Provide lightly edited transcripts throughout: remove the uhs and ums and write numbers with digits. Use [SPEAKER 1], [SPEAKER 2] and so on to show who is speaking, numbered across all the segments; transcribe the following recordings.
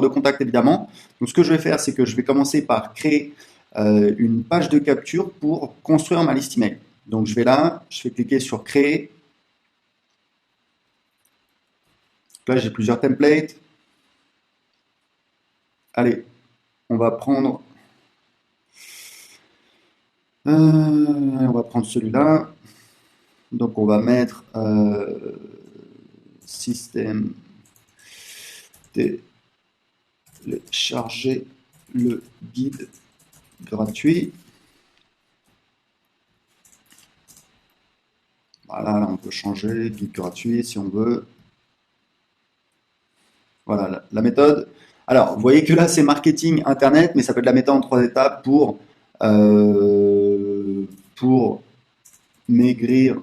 [SPEAKER 1] de contact évidemment. Donc ce que je vais faire, c'est que je vais commencer par créer une page de capture pour construire ma liste email. Donc je vais là, je vais cliquer sur créer. Là j'ai plusieurs templates. Allez, on va prendre celui-là. Donc on va mettre système télécharger le guide gratuit. Voilà, là on peut changer guide gratuit si on veut. Voilà la méthode. Alors, vous voyez que là c'est marketing internet, mais ça peut être la méthode en 3 étapes pour maigrir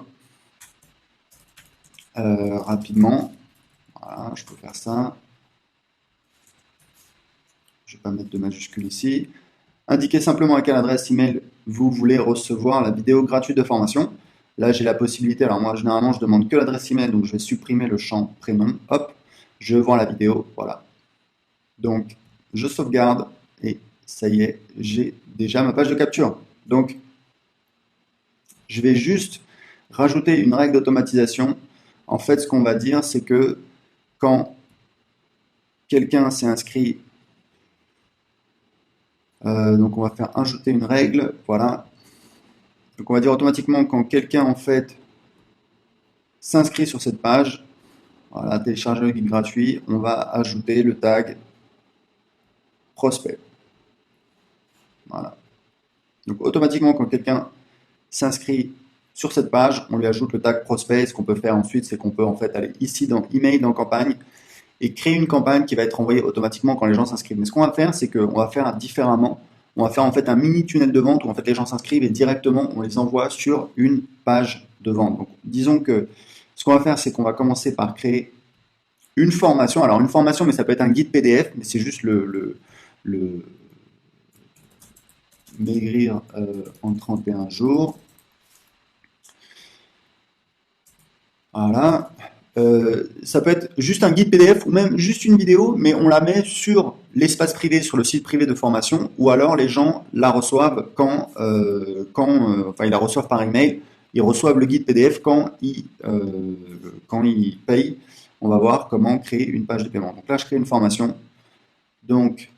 [SPEAKER 1] rapidement. Voilà, je peux faire ça. Je ne vais pas mettre de majuscule ici. Indiquez simplement à quelle adresse email vous voulez recevoir la vidéo gratuite de formation. Là, j'ai la possibilité. Alors moi, généralement, je demande que l'adresse email, donc je vais supprimer le champ prénom. Hop, je vois la vidéo. Voilà. Donc, je sauvegarde et ça y est, j'ai déjà ma page de capture. Donc, je vais juste rajouter une règle d'automatisation. En fait, ce qu'on va dire, c'est que quand quelqu'un s'est inscrit, donc on va faire ajouter une règle, voilà. Donc on va dire automatiquement quand quelqu'un en fait s'inscrit sur cette page, voilà, télécharger le guide gratuit, on va ajouter le tag prospect. Voilà. Donc automatiquement quand quelqu'un s'inscrit sur cette page, on lui ajoute le tag prospect. Et ce qu'on peut faire ensuite, c'est qu'on peut en fait aller ici dans email, dans campagne, et créer une campagne qui va être envoyée automatiquement quand les gens s'inscrivent. Mais ce qu'on va faire, c'est qu'on va faire différemment. On va faire en fait un mini tunnel de vente où en fait les gens s'inscrivent et directement on les envoie sur une page de vente. Donc disons que ce qu'on va faire, c'est qu'on va commencer par créer une formation. Alors une formation, mais ça peut être un guide PDF, mais c'est juste le maigrir en 31 jours. Voilà. Ça peut être juste un guide PDF ou même juste une vidéo, mais on la met sur l'espace privé, sur le site privé de formation, ou alors les gens la reçoivent enfin ils la reçoivent par email, ils reçoivent le guide PDF quand ils payent. On va voir comment créer une page de paiement. Donc là, je crée une formation. Donc,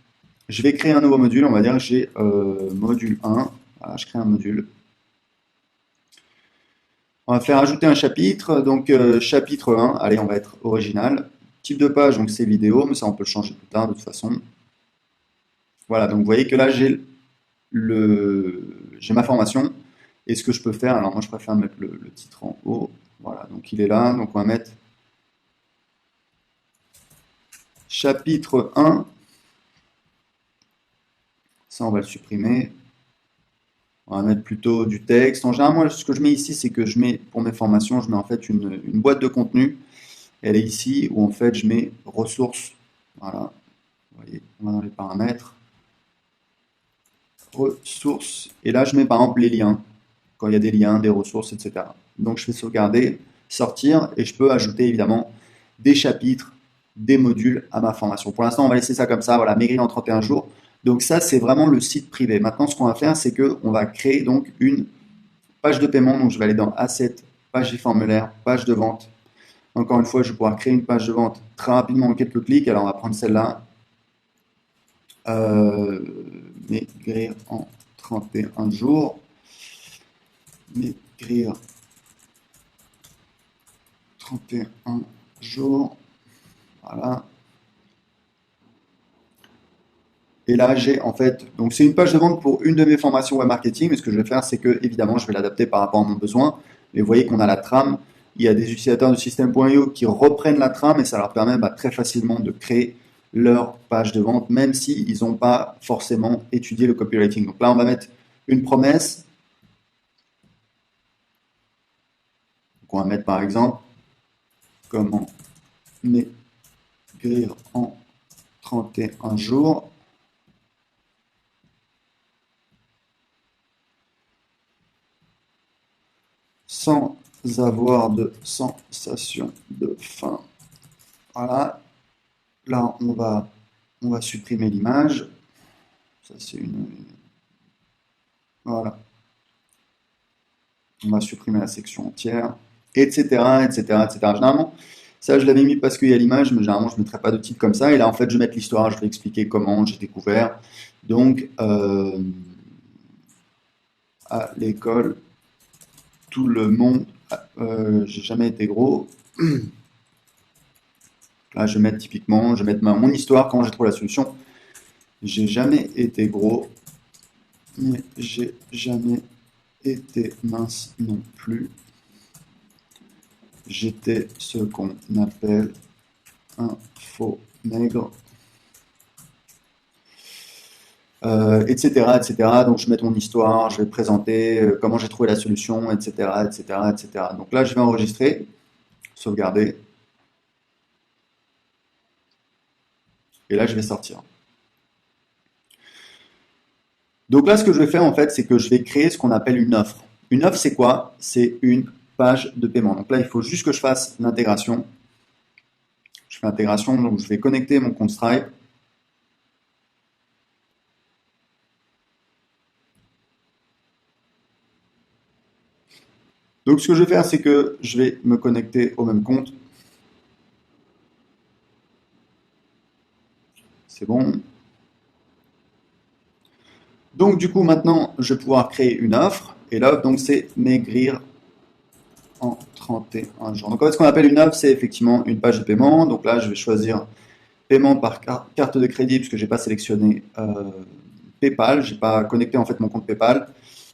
[SPEAKER 1] je vais créer un nouveau module. On va dire que j'ai module 1. Voilà, je crée un module. On va faire ajouter un chapitre, donc chapitre 1, allez, on va être original. Type de page, donc c'est vidéo, mais ça on peut le changer plus tard de toute façon. Voilà, donc vous voyez que là j'ai ma formation. Et ce que je peux faire, alors moi je préfère mettre le titre en haut. Voilà, donc il est là, donc on va mettre chapitre 1. Ça on va le supprimer. On va mettre plutôt du texte. En général, moi ce que je mets ici, c'est que je mets, pour mes formations, je mets en fait une boîte de contenu. Elle est ici où en fait je mets ressources. Voilà. Vous voyez, on va dans les paramètres. Ressources. Et là, je mets par exemple les liens. Quand il y a des liens, des ressources, etc. Donc je fais sauvegarder, sortir et je peux ajouter évidemment des chapitres, des modules à ma formation. Pour l'instant, on va laisser ça comme ça. Voilà, maigrir en 31 jours. Donc ça, c'est vraiment le site privé. Maintenant, ce qu'on va faire, c'est qu'on va créer donc une page de paiement. Donc je vais aller dans Assets, page des formulaires, page de vente. Encore une fois, je vais pouvoir créer une page de vente très rapidement en quelques clics. Alors, on va prendre celle-là. Maigrir en 31 jours. Maigrir 31 jours. Voilà. Et là, j'ai en fait, donc c'est une page de vente pour une de mes formations web marketing. Mais ce que je vais faire, c'est que évidemment, je vais l'adapter par rapport à mon besoin. Et vous voyez qu'on a la trame. Il y a des utilisateurs de système.io qui reprennent la trame et ça leur permet très facilement de créer leur page de vente, même s'ils n'ont pas forcément étudié le copywriting. Donc là, on va mettre une promesse. Donc on va mettre par exemple comment maigrir en 31 jours. Sans avoir de sensation de faim. Voilà. Là, on va On va supprimer l'image. Ça, c'est voilà. On va supprimer la section entière, etc., etc., etc. Généralement, ça, je l'avais mis parce qu'il y a l'image, mais généralement, je ne mettrais pas de titre comme ça. Et là, en fait, je vais mettre l'histoire, je vais expliquer comment j'ai découvert. Donc, à l'école, tout le monde, j'ai jamais été gros. Là, je vais mettre typiquement, je vais mettre mon histoire, comment j'ai trouvé la solution. J'ai jamais été gros, mais j'ai jamais été mince non plus. J'étais ce qu'on appelle un faux maigre, etc., etc. Donc, je vais mettre mon histoire, je vais présenter comment j'ai trouvé la solution, etc., etc., etc. Donc là, je vais enregistrer, sauvegarder, et là, je vais sortir. Donc là, ce que je vais faire, en fait, c'est que je vais créer ce qu'on appelle une offre. Une offre, c'est quoi? C'est une page de paiement. Donc là, il faut juste que je fasse l'intégration. Je fais l'intégration, donc je vais connecter mon compte Stripe. Donc, ce que je vais faire, c'est que je vais me connecter au même compte. C'est bon. Donc, du coup, maintenant, je vais pouvoir créer une offre. Et l'offre, donc, c'est maigrir en 31 jours. Donc, en fait, ce qu'on appelle une offre, c'est effectivement une page de paiement. Donc là, je vais choisir paiement par carte de crédit, puisque je n'ai pas sélectionné PayPal. Je n'ai pas connecté, en fait, mon compte PayPal.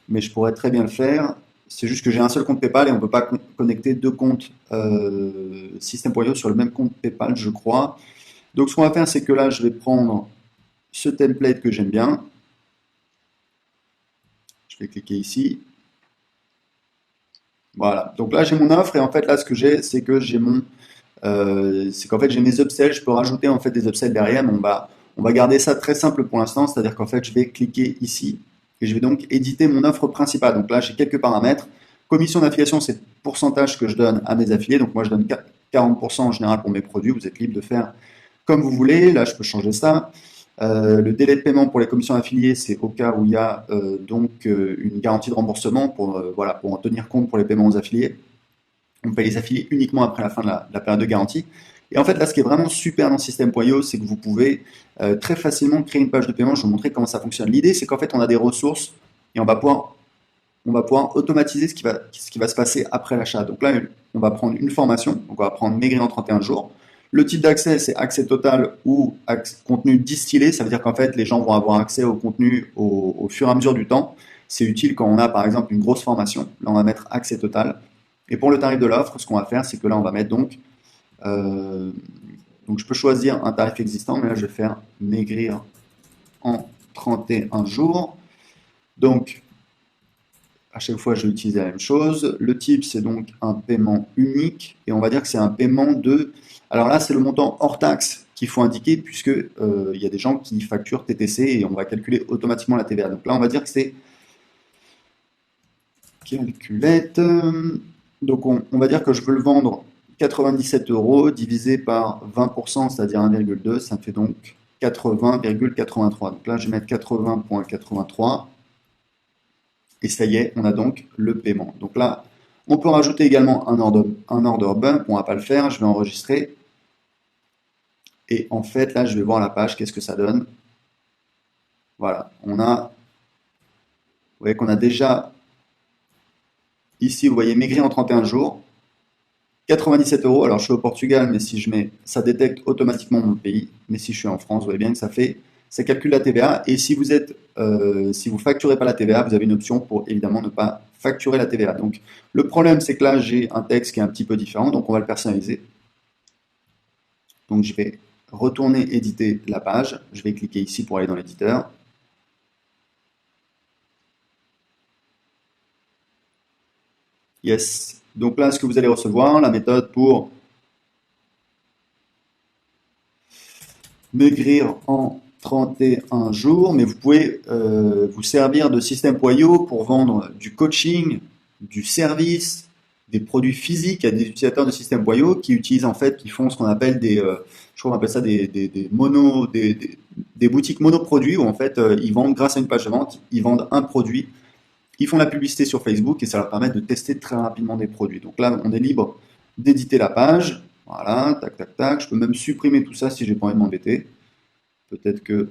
[SPEAKER 1] Mais je pourrais très bien le faire. C'est juste que j'ai un seul compte PayPal et on ne peut pas connecter deux comptes System.io sur le même compte PayPal, je crois. Donc, ce qu'on va faire, c'est que là, je vais prendre ce template que j'aime bien. Je vais cliquer ici. Voilà. Donc là, j'ai mon offre et en fait, là, ce que j'ai, c'est que j'ai c'est qu'en fait, j'ai mes upsells. Je peux rajouter en fait des upsells derrière, mais on va garder ça très simple pour l'instant. C'est-à-dire qu'en fait, je vais cliquer ici et je vais donc éditer mon offre principale. Donc là, j'ai quelques paramètres. Commission d'affiliation, c'est le pourcentage que je donne à mes affiliés. Donc moi, je donne 40% en général pour mes produits. Vous êtes libre de faire comme vous voulez. Là, je peux changer ça. Le délai de paiement pour les commissions affiliées, c'est au cas où il y a une garantie de remboursement voilà, pour en tenir compte pour les paiements aux affiliés. On paye les affiliés uniquement après la fin de la période de garantie. Et en fait, là, ce qui est vraiment super dans System.io, c'est que vous pouvez très facilement créer une page de paiement. Je vais vous montrer comment ça fonctionne. L'idée, c'est qu'en fait, on a des ressources et on va pouvoir automatiser ce qui va se passer après l'achat. Donc là, on va prendre une formation. Donc on va prendre Maigrir en 31 jours. Le type d'accès, c'est accès total ou contenu distillé. Ça veut dire qu'en fait, les gens vont avoir accès au contenu au fur et à mesure du temps. C'est utile quand on a, par exemple, une grosse formation. Là, on va mettre accès total. Et pour le tarif de l'offre, ce qu'on va faire, c'est que là, on va mettre donc je peux choisir un tarif existant, mais là, je vais faire maigrir en 31 jours. Donc, à chaque fois, je vais utiliser la même chose. Le type, c'est donc un paiement unique. Et on va dire que c'est un paiement de... Alors là, c'est le montant hors taxe qu'il faut indiquer, puisque il y a des gens qui facturent TTC et on va calculer automatiquement la TVA. Donc là, on va dire que c'est calculette. Donc on va dire que je veux le vendre 97 euros divisé par 20%, c'est-à-dire 1,2, ça me fait donc 80,83. Donc là, je vais mettre 80,83. Et ça y est, on a donc le paiement. Donc là, on peut rajouter également un order bump. On ne va pas le faire, je vais enregistrer. Et en fait, là, je vais voir la page, qu'est-ce que ça donne. Voilà, vous voyez qu'on a déjà, ici, vous voyez, maigri en 31 jours. 97 euros, alors je suis au Portugal, mais si je mets, ça détecte automatiquement mon pays. Mais si je suis en France, vous voyez bien que ça calcule la TVA. Et si si vous facturez pas la TVA, vous avez une option pour évidemment ne pas facturer la TVA. Donc le problème, c'est que là, j'ai un texte qui est un petit peu différent, donc on va le personnaliser. Donc je vais retourner éditer la page. Je vais cliquer ici pour aller dans l'éditeur. Yes. Donc là, ce que vous allez recevoir, la méthode pour maigrir en 31 jours, mais vous pouvez vous servir de System.io pour vendre du coaching, du service, des produits physiques à des utilisateurs de systèmes boyaux qui utilisent en fait, qui font ce qu'on appelle je crois qu'on appelle ça des boutiques monoproduits où en fait ils vendent grâce à une page de vente, ils vendent un produit, ils font la publicité sur Facebook et ça leur permet de tester très rapidement des produits. Donc là, on est libre d'éditer la page. Voilà, tac, tac, tac. Je peux même supprimer tout ça si j'ai pas envie de m'embêter. Peut-être que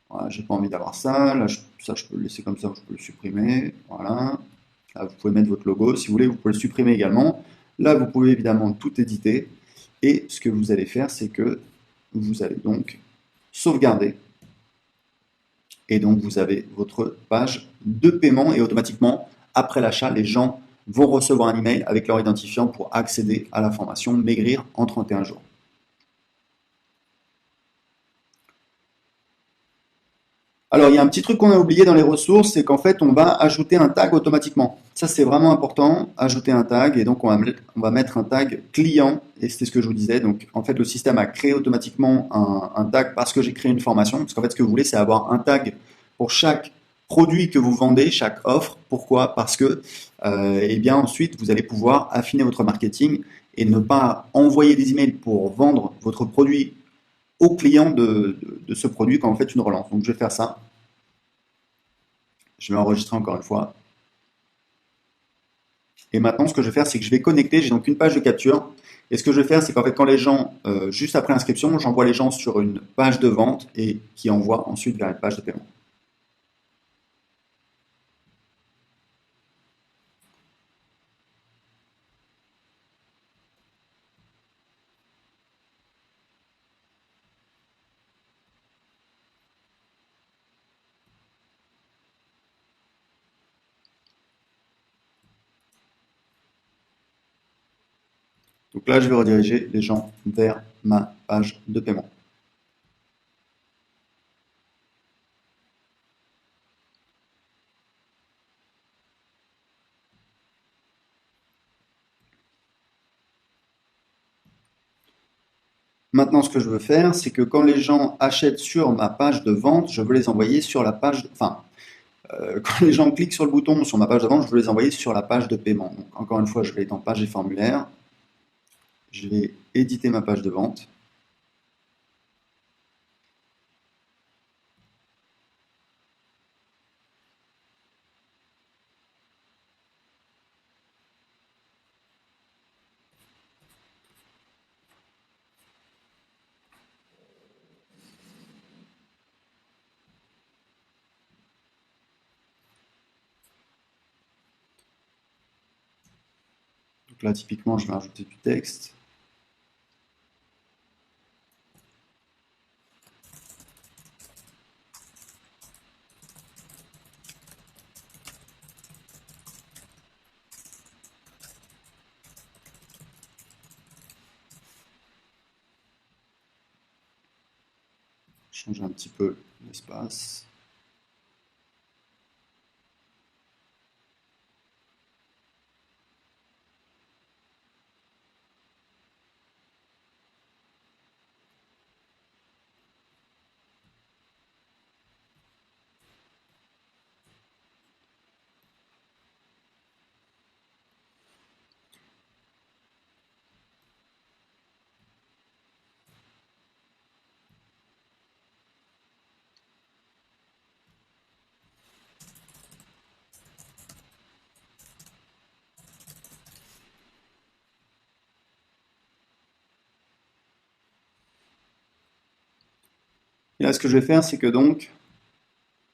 [SPEAKER 1] voilà, j'ai pas envie d'avoir ça. Là, ça, je peux le laisser comme ça, je peux le supprimer. Voilà. Là, vous pouvez mettre votre logo. Si vous voulez, vous pouvez le supprimer également. Là, vous pouvez évidemment tout éditer. Et ce que vous allez faire, c'est que vous allez donc sauvegarder. Et donc, vous avez votre page de paiement et automatiquement, après l'achat, les gens vont recevoir un email avec leur identifiant pour accéder à la formation Maigrir en 31 jours. Alors, il y a un petit truc qu'on a oublié dans les ressources, c'est qu'en fait, on va ajouter un tag automatiquement. Ça, c'est vraiment important, ajouter un tag. Et donc, on va mettre un tag client. Et c'était ce que je vous disais. Donc, en fait, le système a créé automatiquement un tag parce que j'ai créé une formation. Parce qu'en fait, ce que vous voulez, c'est avoir un tag pour chaque produit que vous vendez, chaque offre. Pourquoi? Parce que, eh bien, ensuite, vous allez pouvoir affiner votre marketing et ne pas envoyer des emails pour vendre votre produit au client de ce produit quand vous faites une relance. Donc, je vais faire ça. Je vais enregistrer encore une fois. Et maintenant, ce que je vais faire, c'est que je vais connecter. J'ai donc une page de capture. Et ce que je vais faire, c'est qu'en fait, quand les gens, juste après l'inscription, j'envoie les gens sur une page de vente et qui envoie ensuite vers une page de paiement. Donc là, je vais rediriger les gens vers ma page de paiement. Maintenant, ce que je veux faire, c'est que quand les gens achètent sur ma page de vente, je veux les envoyer sur la page, enfin, quand les gens cliquent sur le bouton sur ma page de vente, je veux les envoyer sur la page de paiement. Donc, encore une fois, je vais dans page et formulaire. Je vais éditer ma page de vente. Donc là, typiquement, je vais rajouter du texte. Changer un petit peu l'espace. Et là, ce que je vais faire, c'est que donc,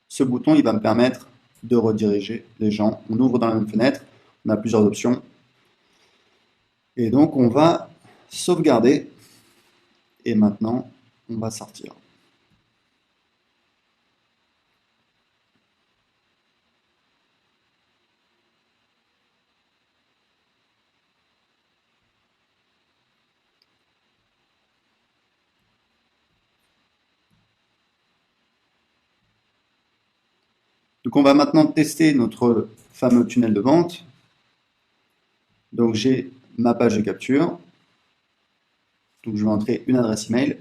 [SPEAKER 1] ce bouton, il va me permettre de rediriger les gens. On ouvre dans la même fenêtre, on a plusieurs options. Et donc, on va sauvegarder. Et maintenant, on va sortir. Donc, on va maintenant tester notre fameux tunnel de vente. Donc, j'ai ma page de capture. Donc, je vais entrer une adresse email.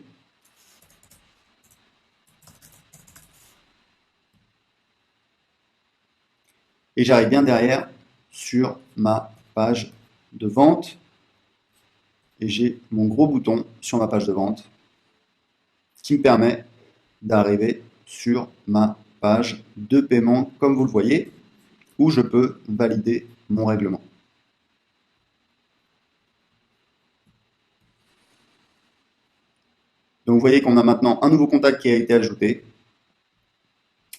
[SPEAKER 1] Et j'arrive bien derrière sur ma page de vente et j'ai mon gros bouton sur ma page de vente qui me permet d'arriver sur ma page de paiement, comme vous le voyez, où je peux valider mon règlement. Donc vous voyez qu'on a maintenant un nouveau contact qui a été ajouté.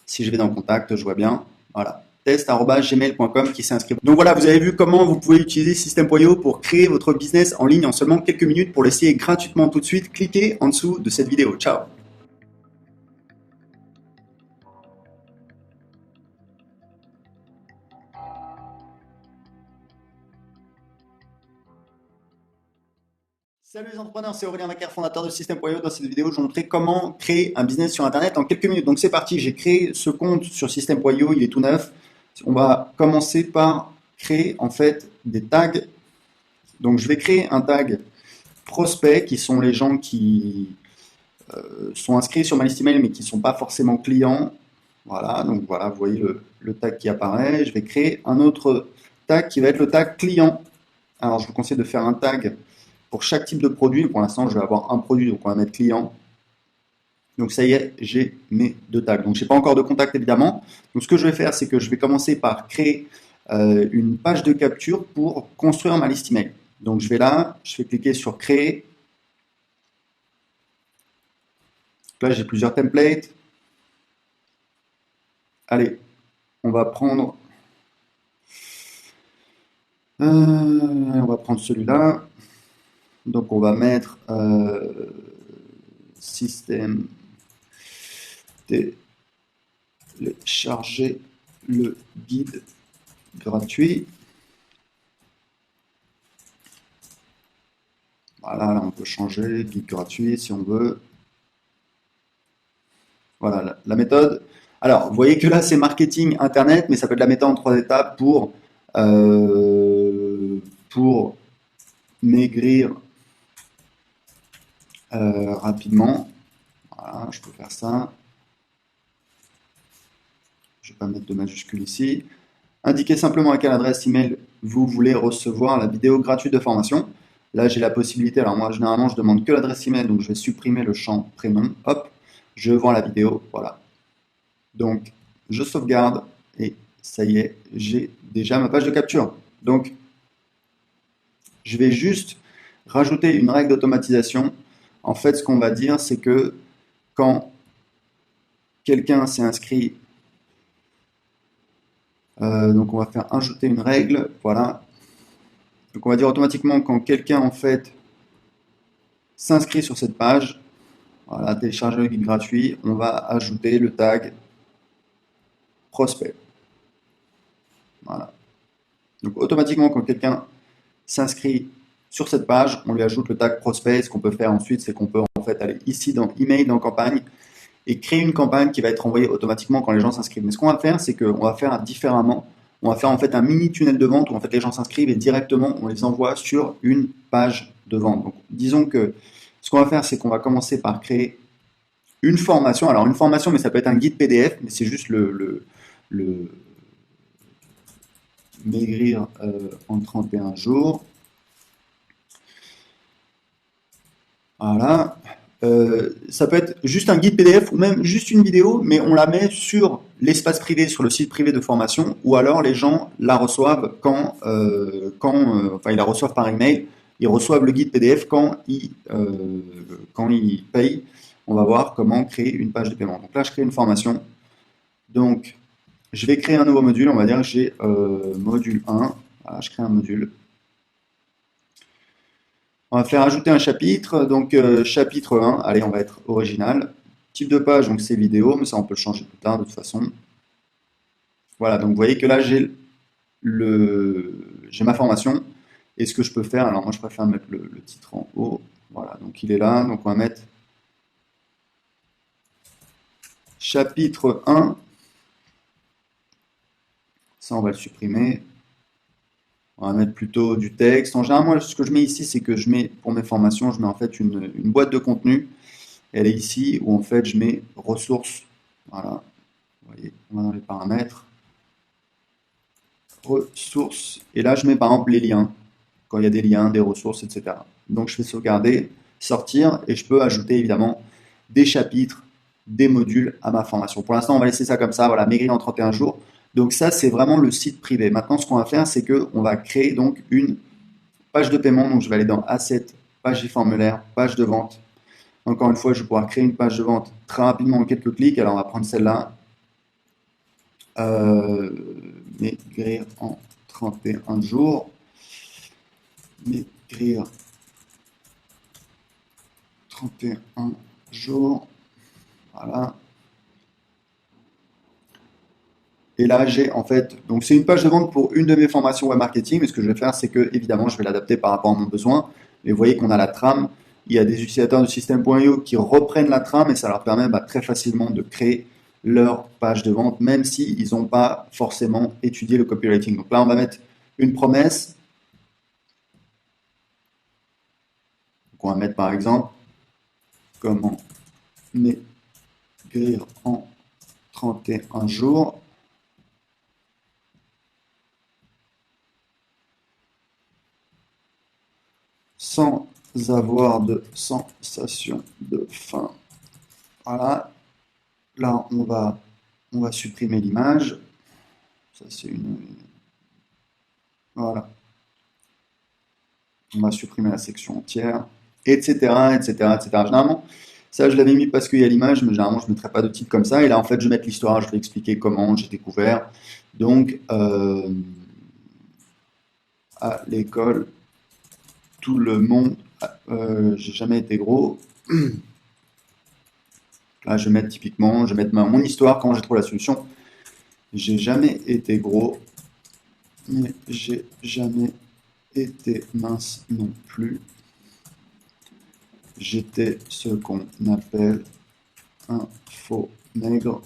[SPEAKER 1] Si je vais dans contact, je vois bien, voilà, test@gmail.com qui s'inscrit. Donc voilà, vous avez vu comment vous pouvez utiliser System.io pour créer votre business en ligne en seulement quelques minutes. Pour l'essayer gratuitement tout de suite, cliquez en dessous de cette vidéo. Ciao. Salut les entrepreneurs, c'est Aurélien Macaire, fondateur de System.io. Dans cette vidéo, je vais vous montrer comment créer un business sur Internet en quelques minutes. Donc c'est parti, j'ai créé ce compte sur System.io, il est tout neuf. On va commencer par créer en fait des tags. Donc je vais créer un tag prospect qui sont les gens qui sont inscrits sur ma liste email mais qui ne sont pas forcément clients. Voilà, donc voilà, vous voyez le tag qui apparaît. Je vais créer un autre tag qui va être le tag client. Alors je vous conseille de faire un tag pour chaque type de produit. Pour l'instant, je vais avoir un produit, donc on va mettre client. Donc ça y est, j'ai mes deux tags. Donc je n'ai pas encore de contact évidemment. Donc ce que je vais faire, c'est que je vais commencer par créer une page de capture pour construire ma liste email. Donc je vais là, je vais cliquer sur créer. Là, j'ai plusieurs templates. Allez, on va prendre celui-là. Donc on va mettre système télécharger le guide gratuit. Voilà, là on peut changer guide gratuit si on veut. Voilà la méthode. Alors, vous voyez que là c'est marketing internet, mais ça peut être la méthode en 3 étapes pour maigrir rapidement. Voilà, je peux faire ça. Je ne vais pas mettre de majuscule ici. Indiquez simplement à quelle adresse email vous voulez recevoir la vidéo gratuite de formation. Là, j'ai la possibilité. Alors moi, généralement, je demande que l'adresse email, donc je vais supprimer le champ prénom. Hop, je vends la vidéo. Voilà. Donc, je sauvegarde et ça y est, j'ai déjà ma page de capture. Donc, je vais juste rajouter une règle d'automatisation. En fait, ce qu'on va dire, c'est que quand quelqu'un s'est inscrit, donc on va faire ajouter une règle, voilà. Donc on va dire automatiquement quand quelqu'un en fait s'inscrit sur cette page, voilà, télécharger le guide gratuit, on va ajouter le tag prospect. Voilà. Donc automatiquement quand quelqu'un s'inscrit sur cette page, on lui ajoute le tag prospect. Ce qu'on peut faire ensuite, c'est qu'on peut en fait aller ici dans email, dans campagne, et créer une campagne qui va être envoyée automatiquement quand les gens s'inscrivent. Mais ce qu'on va faire, c'est qu'on va faire différemment. On va faire en fait un mini tunnel de vente où en fait les gens s'inscrivent et directement on les envoie sur une page de vente. Donc disons que ce qu'on va faire, c'est qu'on va commencer par créer une formation. Alors une formation, mais ça peut être un guide PDF, mais c'est juste le maigrir en 31 jours. Voilà. Ça peut être juste un guide PDF ou même juste une vidéo, mais on la met sur l'espace privé, sur le site privé de formation, ou alors les gens la reçoivent enfin ils la reçoivent par email, ils reçoivent le guide PDF quand ils payent. On va voir comment créer une page de paiement. Donc là, je crée une formation. Donc, je vais créer un nouveau module. On va dire que j'ai module 1. Voilà, je crée un module. On va faire ajouter un chapitre, donc chapitre 1, allez, on va être original. Type de page, donc c'est vidéo, mais ça on peut le changer plus tard de toute façon. Voilà, donc vous voyez que là j'ai ma formation. Et ce que je peux faire, alors moi je préfère mettre le titre en haut. Voilà, donc il est là, donc on va mettre chapitre 1. Ça on va le supprimer. On va mettre plutôt du texte. En général, moi, ce que je mets ici, c'est que je mets, pour mes formations, je mets en fait une boîte de contenu. Elle est ici où en fait je mets ressources. Voilà. Vous voyez, on va dans les paramètres. Ressources. Et là, je mets par exemple les liens. quand il y a des liens, des ressources, etc. Donc je fais sauvegarder, sortir, et je peux ajouter évidemment des chapitres, des modules à ma formation. Pour l'instant, on va laisser ça comme ça, voilà, maigrir en 31 jours. Donc ça, c'est vraiment le site privé. Maintenant, ce qu'on va faire, c'est qu'on va créer donc une page de paiement. Donc je vais aller dans Assets, page et formulaire, page de vente. Encore une fois, je vais pouvoir créer une page de vente très rapidement en quelques clics. Alors on va prendre celle-là. Maigrir en 31 jours. Maigrir 31 jours. Voilà. Et là, j'ai en fait, donc c'est une page de vente pour une de mes formations web marketing. Mais ce que je vais faire, c'est que évidemment, je vais l'adapter par rapport à mon besoin. Et vous voyez qu'on a la trame. Il y a des utilisateurs de System.io qui reprennent la trame et ça leur permet très facilement de créer leur page de vente, même s'ils n'ont pas forcément étudié le copywriting. Donc là, on va mettre une promesse. Donc on va mettre par exemple comment maigrir en 31 jours. Sans avoir de sensation de faim. Voilà. Là, on va supprimer l'image. Ça, c'est une. Voilà. On va supprimer la section entière, etc., etc., etc. Généralement, ça, je l'avais mis parce qu'il y a l'image, mais généralement, je ne mettrais pas de titre comme ça. Et là, en fait, je vais mettre l'histoire, je vais expliquer comment j'ai découvert. Donc, à l'école, tout le monde, j'ai jamais été gros. Là, je vais mettre typiquement, je vais mettre mon histoire, comment j'ai trouvé la solution. J'ai jamais été gros, mais j'ai jamais été mince non plus. J'étais ce qu'on appelle un faux maigre,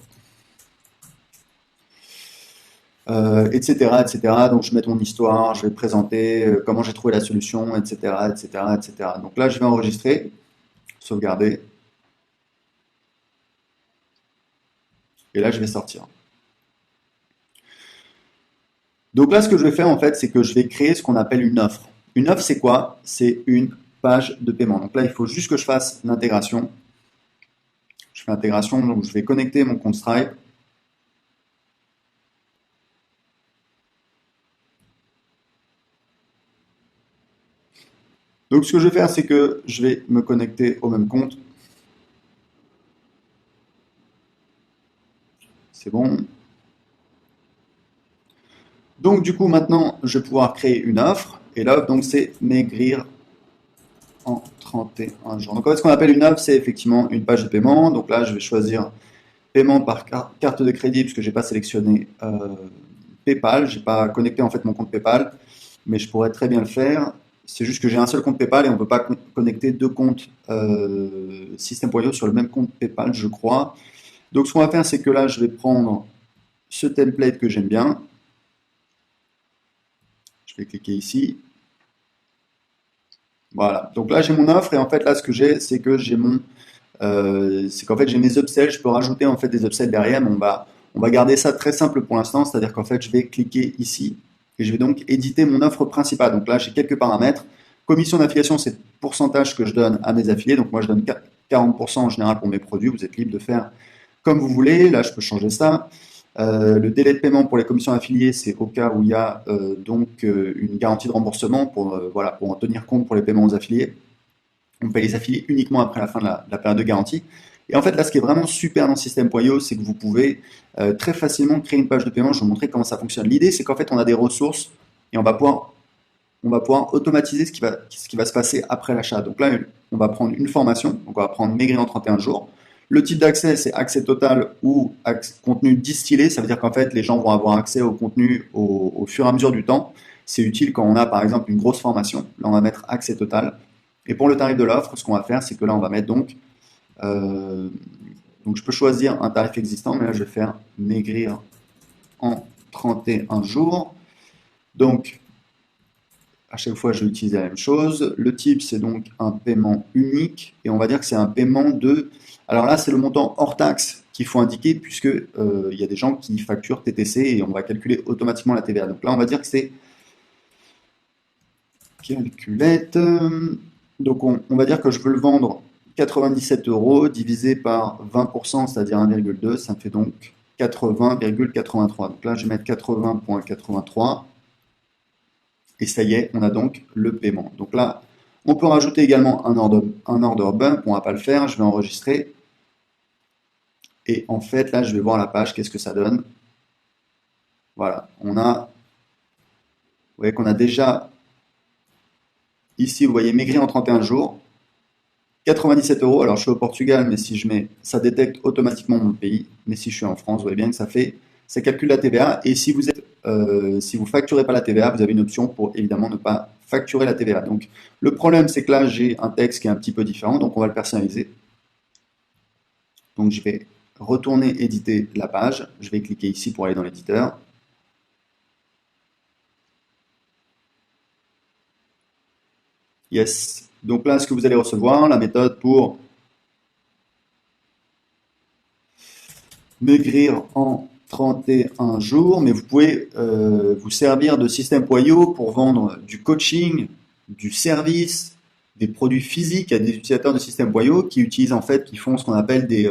[SPEAKER 1] etc., etc. Donc, je vais mettre mon histoire, je vais présenter comment j'ai trouvé la solution, etc., etc., etc. Donc là, je vais enregistrer, sauvegarder, et là, je vais sortir. Donc là, ce que je vais faire, en fait, c'est que je vais créer ce qu'on appelle une offre. Une offre, c'est quoi? C'est une page de paiement. Donc là, il faut juste que je fasse l'intégration. Je fais l'intégration, donc je vais connecter mon compte Stripe. Donc ce que je vais faire, c'est que je vais me connecter au même compte. C'est bon. Donc du coup, maintenant, je vais pouvoir créer une offre. Et l'offre, donc, c'est maigrir en 31 jours. Donc en fait, ce qu'on appelle une offre, c'est effectivement une page de paiement. Donc là, je vais choisir paiement par carte de crédit, puisque je n'ai pas sélectionné PayPal. Je n'ai pas connecté en fait mon compte PayPal, mais je pourrais très bien le faire. C'est juste que j'ai un seul compte PayPal et on ne peut pas connecter deux comptes System.io sur le même compte PayPal, je crois. Donc ce qu'on va faire, c'est que là, je vais prendre ce template que j'aime bien. Je vais cliquer ici. Voilà. Donc là, j'ai mon offre et en fait, là, ce que j'ai, c'est que j'ai c'est qu'en fait, j'ai mes upsells. Je peux rajouter en fait des upsells derrière, mais on va garder ça très simple pour l'instant. C'est-à-dire qu'en fait, je vais cliquer ici et je vais donc éditer mon offre principale. Donc là, j'ai quelques paramètres. Commission d'affiliation, c'est le pourcentage que je donne à mes affiliés. Donc moi, je donne 40% en général pour mes produits. Vous êtes libre de faire comme vous voulez. Là, je peux changer ça. Le délai de paiement pour les commissions affiliées, c'est au cas où il y a une garantie de remboursement voilà, pour en tenir compte pour les paiements aux affiliés. On paye les affiliés uniquement après la fin de la période de garantie. Et en fait, là, ce qui est vraiment super dans System.io, c'est que vous pouvez très facilement créer une page de paiement. Je vais vous montrer comment ça fonctionne. L'idée, c'est qu'en fait, on a des ressources et on va pouvoir automatiser ce qui va se passer après l'achat. Donc là, on va prendre une formation. Donc on va prendre Maigrir en 31 jours. Le type d'accès, c'est accès total ou contenu distillé. Ça veut dire qu'en fait, les gens vont avoir accès au contenu au fur et à mesure du temps. C'est utile quand on a, par exemple, une grosse formation. Là, on va mettre accès total. Et pour le tarif de l'offre, ce qu'on va faire, c'est que là, on va mettre donc je peux choisir un tarif existant, mais là, je vais faire maigrir en 31 jours. Donc, à chaque fois, je vais utiliser la même chose. Le type, c'est donc un paiement unique. Et on va dire que c'est un paiement de... Alors là, c'est le montant hors taxe qu'il faut indiquer, puisque il y a des gens qui facturent TTC et on va calculer automatiquement la TVA. Donc là, on va dire que c'est Calculette. Donc on va dire que je veux le vendre 97 euros divisé par 20%, c'est-à-dire 1,2, ça me fait donc 80,83. Donc là, je vais mettre 80,83 et ça y est, on a donc le paiement. Donc là, on peut rajouter également un order bump, on va pas le faire, je vais enregistrer. Et en fait, là, je vais voir la page, qu'est-ce que ça donne. Voilà, vous voyez qu'on a déjà, ici, vous voyez, maigri en 31 jours. 97 euros, alors je suis au Portugal, mais si je mets, ça détecte automatiquement mon pays. Mais si je suis en France, vous voyez bien que ça calcule la TVA. Et si vous facturez pas la TVA, vous avez une option pour évidemment ne pas facturer la TVA. Donc le problème, c'est que là, j'ai un texte qui est un petit peu différent, donc on va le personnaliser. Donc je vais retourner éditer la page. Je vais cliquer ici pour aller dans l'éditeur. Yes. Donc là, ce que vous allez recevoir, la méthode pour maigrir en 31 jours, mais vous pouvez vous servir de System.io pour vendre du coaching, du service, des produits physiques à des utilisateurs de System.io qui utilisent en fait, qui font ce qu'on appelle je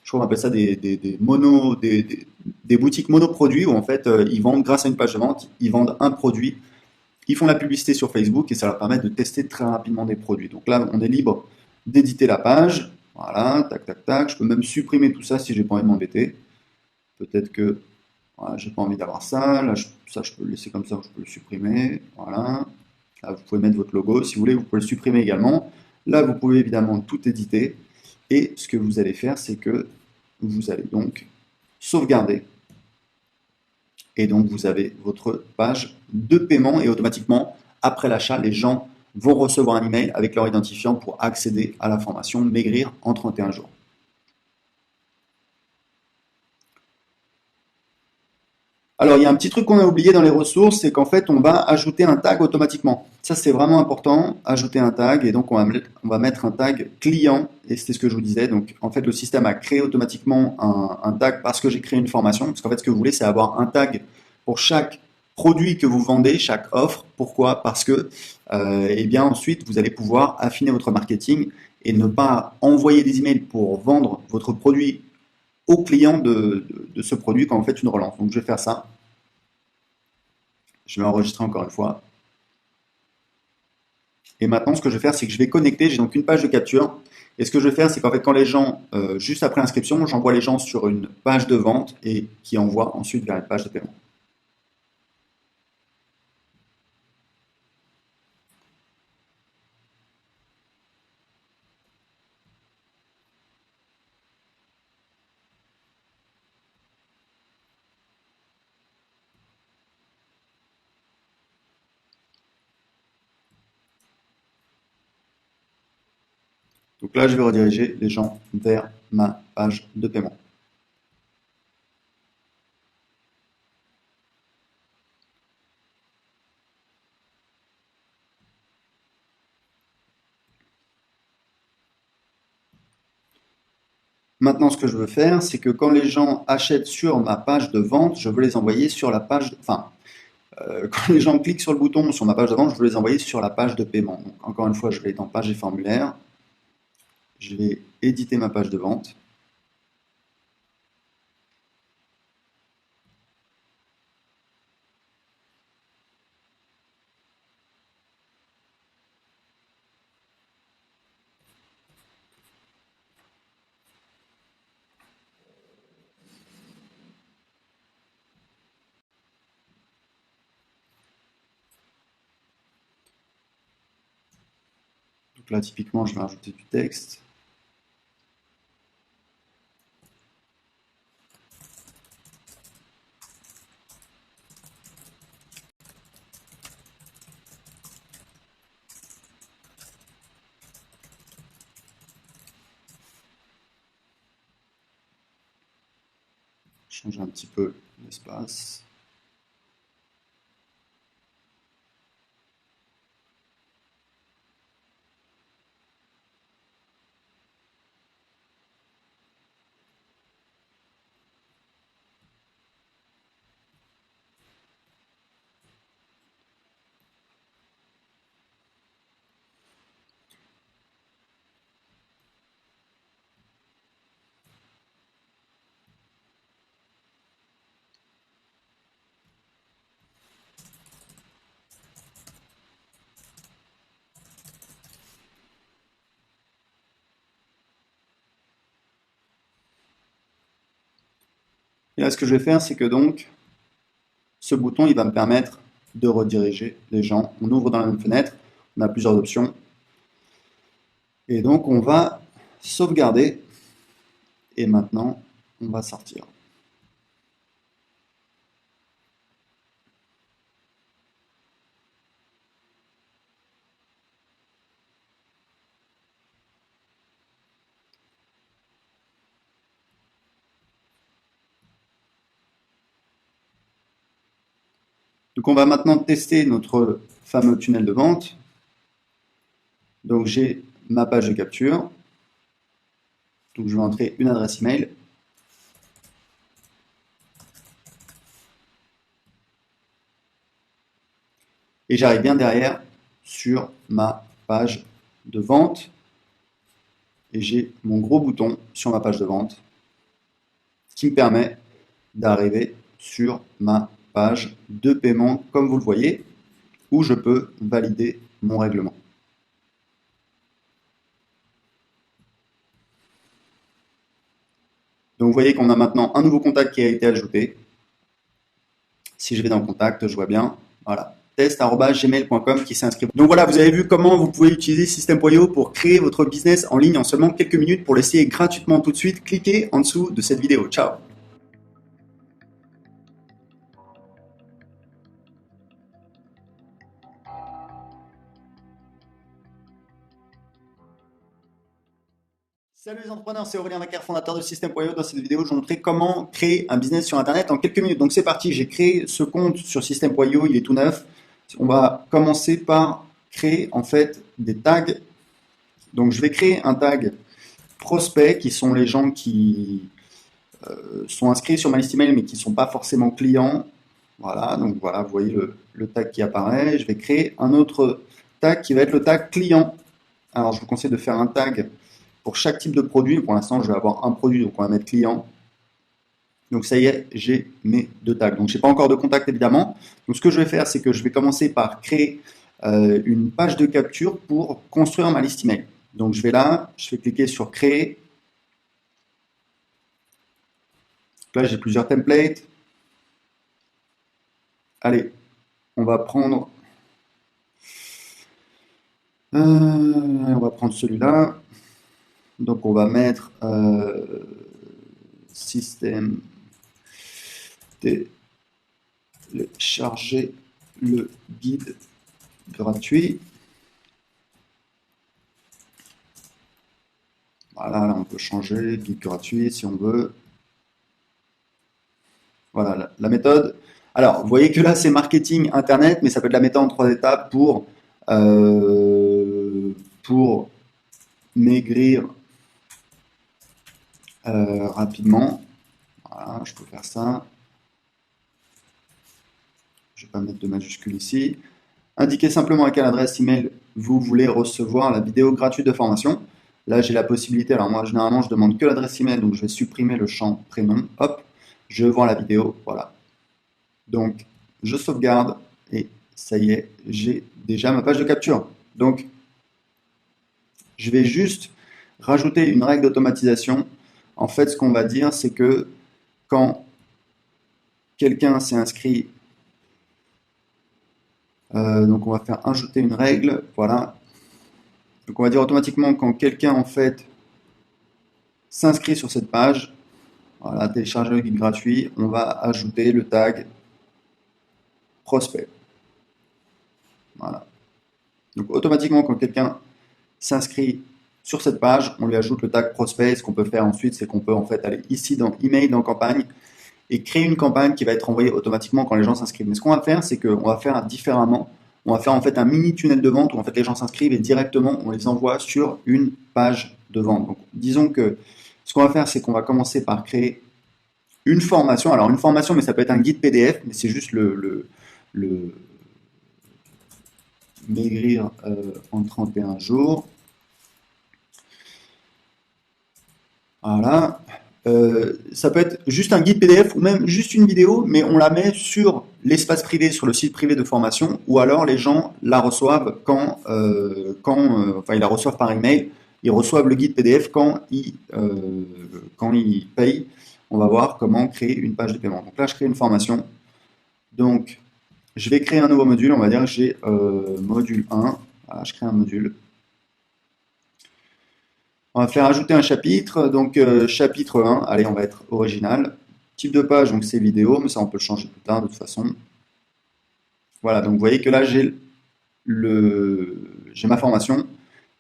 [SPEAKER 1] crois qu'on appelle ça des boutiques monoproduits où en fait ils vendent grâce à une page de vente, ils vendent un produit, ils font la publicité sur Facebook et ça leur permet de tester très rapidement des produits. Donc là, on est libre d'éditer la page. Voilà, tac, tac, tac. Je peux même supprimer tout ça si j'ai pas envie de m'embêter. Peut-être que voilà, j'ai pas envie d'avoir ça. Là, ça, je peux le laisser comme ça, je peux le supprimer. Voilà. Là, vous pouvez mettre votre logo. Si vous voulez, vous pouvez le supprimer également. Là, vous pouvez évidemment tout éditer. Et ce que vous allez faire, c'est que vous allez donc sauvegarder. Et donc, vous avez votre page de paiement et automatiquement, après l'achat, les gens vont recevoir un email avec leur identifiant pour accéder à la formation Maigrir en 31 jours. Alors, il y a un petit truc qu'on a oublié dans les ressources, c'est qu'en fait, on va ajouter un tag automatiquement. Ça, c'est vraiment important, ajouter un tag. Et donc, on va mettre un tag client. Et c'était ce que je vous disais. Donc, en fait, le système a créé automatiquement un tag parce que j'ai créé une formation. Parce qu'en fait, ce que vous voulez, c'est avoir un tag pour chaque produit que vous vendez, chaque offre. Pourquoi? Parce que, eh bien, ensuite, vous allez pouvoir affiner votre marketing et ne pas envoyer des emails pour vendre votre produit au client de ce produit quand vous faites une relance. Donc je vais faire ça. Je vais enregistrer encore une fois. Et maintenant, ce que je vais faire, c'est que je vais connecter. J'ai donc une page de capture. Et ce que je vais faire, c'est qu'en fait, quand les gens, juste après l'inscription, j'envoie les gens sur une page de vente et qui envoie ensuite vers une page de paiement. Donc là, je vais rediriger les gens vers ma page de paiement. Maintenant, ce que je veux faire, c'est que quand les gens achètent sur ma page de vente, je veux les envoyer sur la page, enfin, quand les gens cliquent sur le bouton sur ma page de vente, je veux les envoyer sur la page de paiement. Donc, encore une fois, je vais être en page et formulaire. Je vais éditer ma page de vente. Donc là, typiquement, je vais rajouter du texte. Changer un petit peu l'espace. Et là, ce que je vais faire, c'est que donc, ce bouton, il va me permettre de rediriger les gens. On ouvre dans la même fenêtre, on a plusieurs options. Et donc, on va sauvegarder. Et maintenant, on va sortir. Donc, on va maintenant tester notre fameux tunnel de vente. Donc, j'ai ma page de capture. Donc, je vais entrer une adresse email. Et j'arrive bien derrière sur ma page de vente. Et j'ai mon gros bouton sur ma page de vente qui me permet d'arriver sur ma page de paiement, comme vous le voyez, où je peux valider mon règlement. Donc vous voyez qu'on a maintenant un nouveau contact qui a été ajouté. Si je vais dans contact, je vois bien, voilà, test@gmail.com qui s'est inscrit. Donc voilà, vous avez vu comment vous pouvez utiliser System.io pour créer votre business en ligne en seulement quelques minutes. Pour l'essayer gratuitement tout de suite, cliquez en dessous de cette vidéo. Ciao. Salut les entrepreneurs, c'est Aurélien Macaire, fondateur de System.io. Dans cette vidéo, je vais vous montrer comment créer un business sur Internet en quelques minutes. Donc c'est parti, j'ai créé ce compte sur System.io, il est tout neuf. On va commencer par créer en fait des tags. Donc je vais créer un tag prospect qui sont les gens qui sont inscrits sur ma liste email mais qui ne sont pas forcément clients. Voilà, donc voilà, vous voyez le tag qui apparaît. Je vais créer un autre tag qui va être le tag client. Alors je vous conseille de faire un tag pour chaque type de produit. Pour l'instant, je vais avoir un produit, donc on va mettre client. Donc ça y est, j'ai mes deux tags. Donc je n'ai pas encore de contact évidemment. Donc ce que je vais faire, c'est que je vais commencer par créer une page de capture pour construire ma liste email. Donc je vais là, je vais cliquer sur créer. Donc là, j'ai plusieurs templates. Allez, on va prendre celui-là. Donc on va mettre système télécharger le guide gratuit. Voilà, là on peut changer guide gratuit si on veut. Voilà la méthode. Alors, vous voyez que là c'est marketing internet, mais ça peut être la méthode en 3 étapes pour maigrir rapidement. Voilà, je peux faire ça. Je ne vais pas mettre de majuscule ici. Indiquez simplement à quelle adresse email vous voulez recevoir la vidéo gratuite de formation. Là, j'ai la possibilité. Alors moi, généralement, je demande que l'adresse email, donc je vais supprimer le champ prénom. Hop, je vois la vidéo. Voilà. Donc, je sauvegarde et ça y est, j'ai déjà ma page de capture. Donc, je vais juste rajouter une règle d'automatisation. En fait, ce qu'on va dire, c'est que quand quelqu'un s'est inscrit, donc on va faire ajouter une règle, voilà. Donc on va dire automatiquement quand quelqu'un en fait s'inscrit sur cette page, voilà, télécharger le guide gratuit, on va ajouter le tag prospect. Voilà. Donc automatiquement quand quelqu'un s'inscrit sur cette page, on lui ajoute le tag prospect. Ce qu'on peut faire ensuite, c'est qu'on peut en fait aller ici dans email, dans campagne, et créer une campagne qui va être envoyée automatiquement quand les gens s'inscrivent. Mais ce qu'on va faire, c'est qu'on va faire différemment. On va faire en fait un mini tunnel de vente où en fait les gens s'inscrivent et directement on les envoie sur une page de vente. Donc disons que ce qu'on va faire, c'est qu'on va commencer par créer une formation. Alors une formation, mais ça peut être un guide PDF, mais c'est juste le maigrir en 31 jours. Voilà. Ça peut être juste un guide PDF ou même juste une vidéo, mais on la met sur l'espace privé, sur le site privé de formation, ou alors les gens la reçoivent enfin ils la reçoivent par email, ils reçoivent le guide PDF quand ils payent on va voir comment créer une page de paiement. Donc là, je crée une formation. Donc, je vais créer un nouveau module. On va dire que j'ai module 1. Voilà, je crée un module. On va faire ajouter un chapitre. Donc, chapitre 1. Allez, on va être original. Type de page, donc c'est vidéo, mais ça, on peut le changer plus tard de toute façon. Voilà, donc vous voyez que là, j'ai ma formation.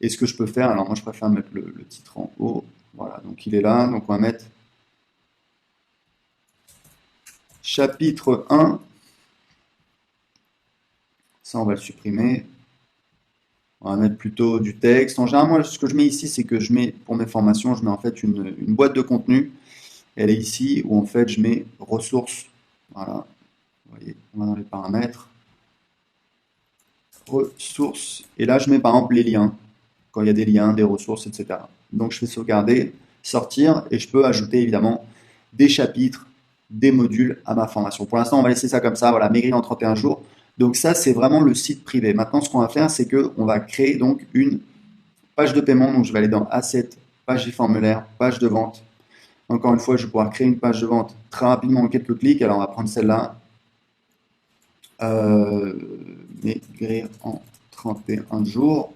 [SPEAKER 1] Et ce que je peux faire, alors moi, je préfère mettre le titre en haut. Voilà, donc il est là. Donc, on va mettre chapitre 1. Ça, on va le supprimer. On va mettre plutôt du texte. En général, moi, ce que je mets ici, c'est que je mets, pour mes formations, je mets en fait une boîte de contenu. Elle est ici, où en fait, je mets ressources. Voilà. Vous voyez, on va dans les paramètres. Ressources. Et là, je mets par exemple les liens. Quand il y a des liens, des ressources, etc. Donc, je fais sauvegarder, sortir, et je peux ajouter évidemment des chapitres, des modules à ma formation. Pour l'instant, on va laisser ça comme ça. Voilà, maigrir en 31 jours. Donc ça, c'est vraiment le site privé. Maintenant, ce qu'on va faire, c'est qu'on va créer donc une page de paiement. Donc je vais aller dans Assets, page des formulaires, page de vente. Encore une fois, je vais pouvoir créer une page de vente très rapidement en quelques clics. Alors on va prendre celle-là. Maigrir en 31 jours.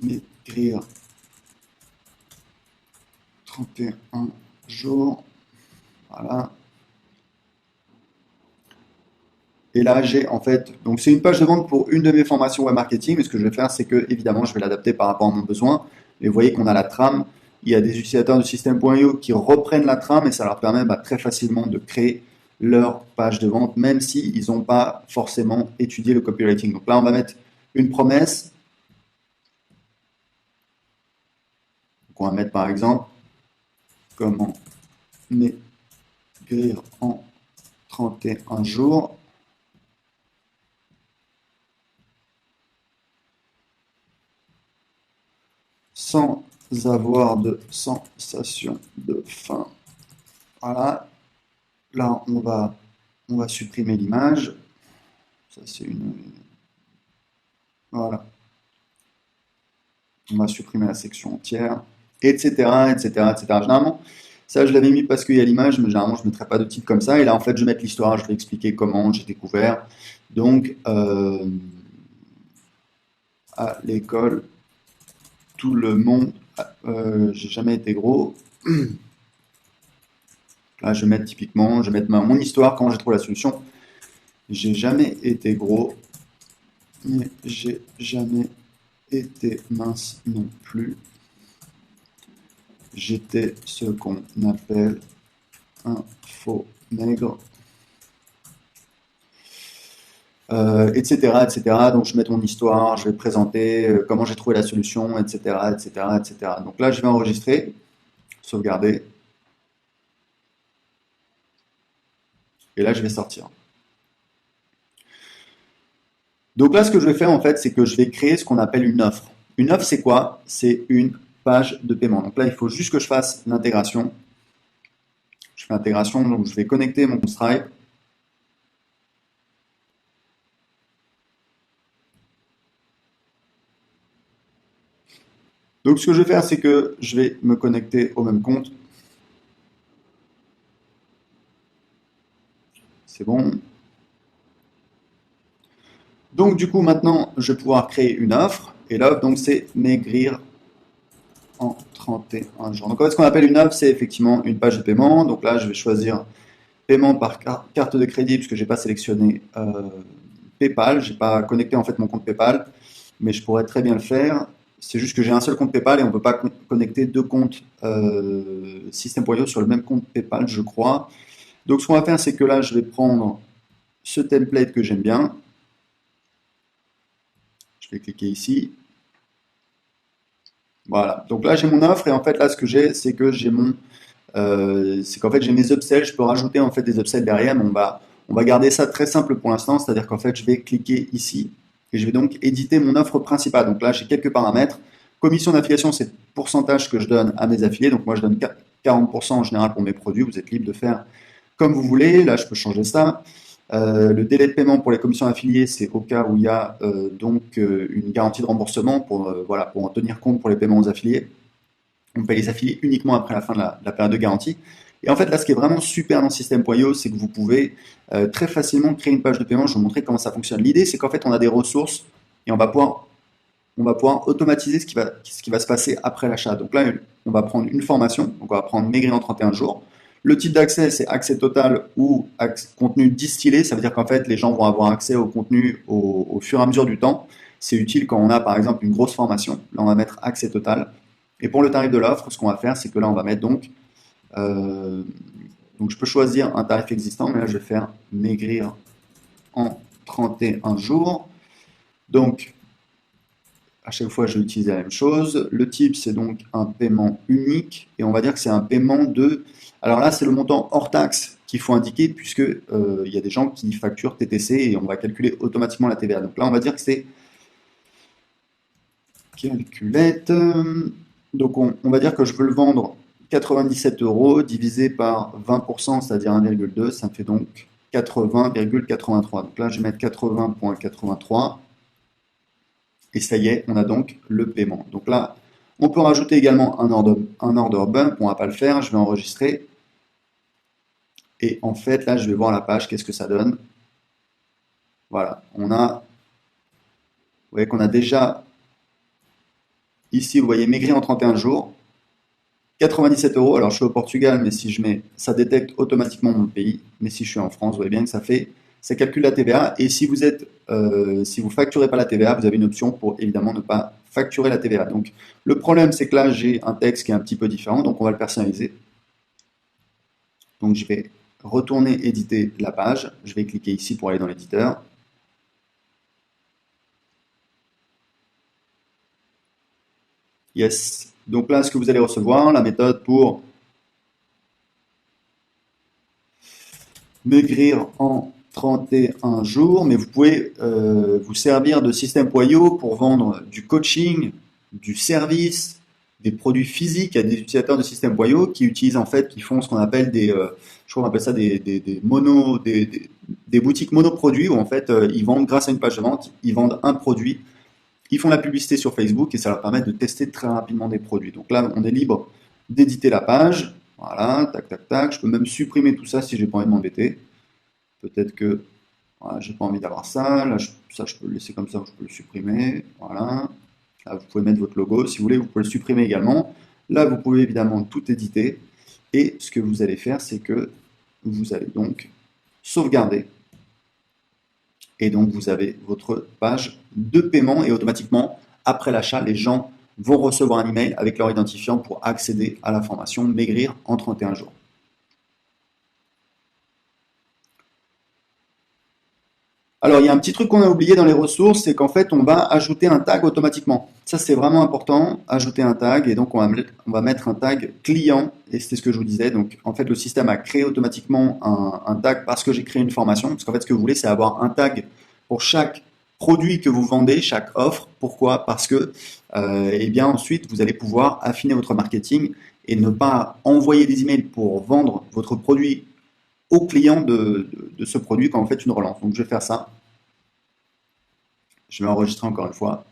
[SPEAKER 1] Maigrir 31 jours. Voilà. Et là, j'ai en fait, donc c'est une page de vente pour une de mes formations web marketing. Mais ce que je vais faire, c'est que évidemment, je vais l'adapter par rapport à mon besoin. Et vous voyez qu'on a la trame. Il y a des utilisateurs de System.io qui reprennent la trame et ça leur permet très facilement de créer leur page de vente, même s'ils n'ont pas forcément étudié le copywriting. Donc là, on va mettre une promesse. Donc on va mettre par exemple comment maigrir en 31 jours. Sans avoir de sensation de faim. Voilà. Là, on va supprimer l'image. Ça, c'est une. Voilà. On va supprimer la section entière, etc., etc., etc. Généralement, ça, je l'avais mis parce qu'il y a l'image, mais généralement, je ne mettrais pas de titre comme ça. Et là, en fait, je vais mettre l'histoire, je vais expliquer comment j'ai découvert. Donc, à l'école, tout le monde, j'ai jamais été gros. Là, je vais mettre typiquement, je vais mettre mon histoire, comment j'ai trouvé la solution. J'ai jamais été gros, mais j'ai jamais été mince non plus. J'étais ce qu'on appelle un faux maigre, etc., etc. Donc, je vais mettre mon histoire, je vais présenter comment j'ai trouvé la solution, etc., etc., etc. Donc là, je vais enregistrer, sauvegarder, et là, je vais sortir. Donc là, ce que je vais faire, en fait, c'est que je vais créer ce qu'on appelle une offre. Une offre, c'est quoi? C'est une page de paiement. Donc là, il faut juste que je fasse l'intégration. Je fais l'intégration, donc je vais connecter mon Stripe. Donc ce que je vais faire, c'est que je vais me connecter au même compte. C'est bon. Donc du coup, maintenant, je vais pouvoir créer une offre. Et l'offre, donc, c'est maigrir en 31 jours. Donc en fait, ce qu'on appelle une offre, c'est effectivement une page de paiement. Donc là, je vais choisir paiement par carte de crédit, puisque je n'ai pas sélectionné PayPal. Je n'ai pas connecté en fait mon compte PayPal, mais je pourrais très bien le faire. C'est juste que j'ai un seul compte PayPal et on ne peut pas connecter deux comptes System.io sur le même compte PayPal, je crois. Donc ce qu'on va faire, c'est que là, je vais prendre ce template que j'aime bien. Je vais cliquer ici. Voilà. Donc là, j'ai mon offre et en fait, là, ce que j'ai, c'est que j'ai c'est qu'en fait, j'ai mes upsells. Je peux rajouter en fait des upsells derrière, mais on va garder ça très simple pour l'instant. C'est-à-dire qu'en fait, je vais cliquer ici et je vais donc éditer mon offre principale. Donc là, j'ai quelques paramètres. Commission d'affiliation, c'est le pourcentage que je donne à mes affiliés. Donc moi, je donne 40% en général pour mes produits. Vous êtes libre de faire comme vous voulez. Là, je peux changer ça. Le délai de paiement pour les commissions affiliées, c'est au cas où il y a une garantie de remboursement voilà, pour en tenir compte pour les paiements aux affiliés. On paye les affiliés uniquement après la fin de la période de garantie. Et en fait, là, ce qui est vraiment super dans System.io, c'est que vous pouvez très facilement créer une page de paiement. Je vais vous montrer comment ça fonctionne. L'idée, c'est qu'en fait, on a des ressources et on va pouvoir automatiser ce qui va se passer après l'achat. Donc là, on va prendre une formation, donc on va prendre Maigrir en 31 jours. Le type d'accès, c'est accès total ou contenu distillé. Ça veut dire qu'en fait, les gens vont avoir accès au contenu au fur et à mesure du temps. C'est utile quand on a, par exemple, une grosse formation. Là, on va mettre accès total. Et pour le tarif de l'offre, ce qu'on va faire, c'est que là, on va mettre euh, donc je peux choisir un tarif existant, mais là, je vais faire Maigrir en 31 jours. Donc, à chaque fois, je vais utiliser la même chose. Le type, c'est donc un paiement unique. Et on va dire que c'est un paiement de... Alors là, c'est le montant hors taxe qu'il faut indiquer puisque il y a des gens qui facturent TTC et on va calculer automatiquement la TVA. Donc là, on va dire que c'est calculette. Donc on va dire que je veux le vendre 97 euros divisé par 20%, c'est-à-dire 1,2. Ça me fait donc 80,83. Donc là, je vais mettre 80,83. Et ça y est, on a donc le paiement. Donc là, on peut rajouter également un order bump. On ne va pas le faire. Je vais enregistrer. Et en fait, là, je vais voir la page. Qu'est-ce que ça donne? Voilà. Vous voyez qu'on a déjà ici, vous voyez, maigri en 31 jours. 97 euros. Alors, je suis au Portugal, mais si je mets, ça détecte automatiquement mon pays. Mais si je suis en France, vous voyez bien que ça calcule la TVA. Et si vous facturez pas la TVA, vous avez une option pour évidemment ne pas facturer la TVA. Donc, le problème, c'est que là, j'ai un texte qui est un petit peu différent, donc on va le personnaliser. Donc, je vais retourner éditer la page. Je vais cliquer ici pour aller dans l'éditeur. Yes. Donc là, ce que vous allez recevoir, la méthode pour maigrir en 31 jours, mais vous pouvez vous servir de System.io pour vendre du coaching, du service, des produits physiques à des utilisateurs de System.io qui utilisent en fait, qui font ce qu'on appelle je crois qu'on appelle ça des boutiques monoproduits où en fait ils vendent grâce à une page de vente, ils vendent un produit, ils font la publicité sur Facebook et ça leur permet de tester très rapidement des produits. Donc là, on est libre d'éditer la page. Voilà, tac, tac, tac. Je peux même supprimer tout ça si j'ai pas envie de m'embêter. Peut-être que voilà, j'ai pas envie d'avoir ça. Là, ça, je peux le laisser comme ça, je peux le supprimer. Voilà. Là, vous pouvez mettre votre logo. Si vous voulez, vous pouvez le supprimer également. Là, vous pouvez évidemment tout éditer. Et ce que vous allez faire, c'est que vous allez donc sauvegarder. Et donc, vous avez votre page de paiement et automatiquement, après l'achat, les gens vont recevoir un email avec leur identifiant pour accéder à la formation Maigrir en 31 jours. Alors, il y a un petit truc qu'on a oublié dans les ressources, c'est qu'en fait, on va ajouter un tag automatiquement. Ça, c'est vraiment important, ajouter un tag. Et donc, on va mettre un tag client. Et c'est ce que je vous disais. Donc, en fait, le système a créé automatiquement un tag parce que j'ai créé une formation. Parce qu'en fait, ce que vous voulez, c'est avoir un tag pour chaque produit que vous vendez, chaque offre. Pourquoi? Parce que, eh bien, ensuite, vous allez pouvoir affiner votre marketing et ne pas envoyer des emails pour vendre votre produit au client de ce produit quand vous faites une relance. Donc je vais faire ça. Je vais enregistrer encore une fois.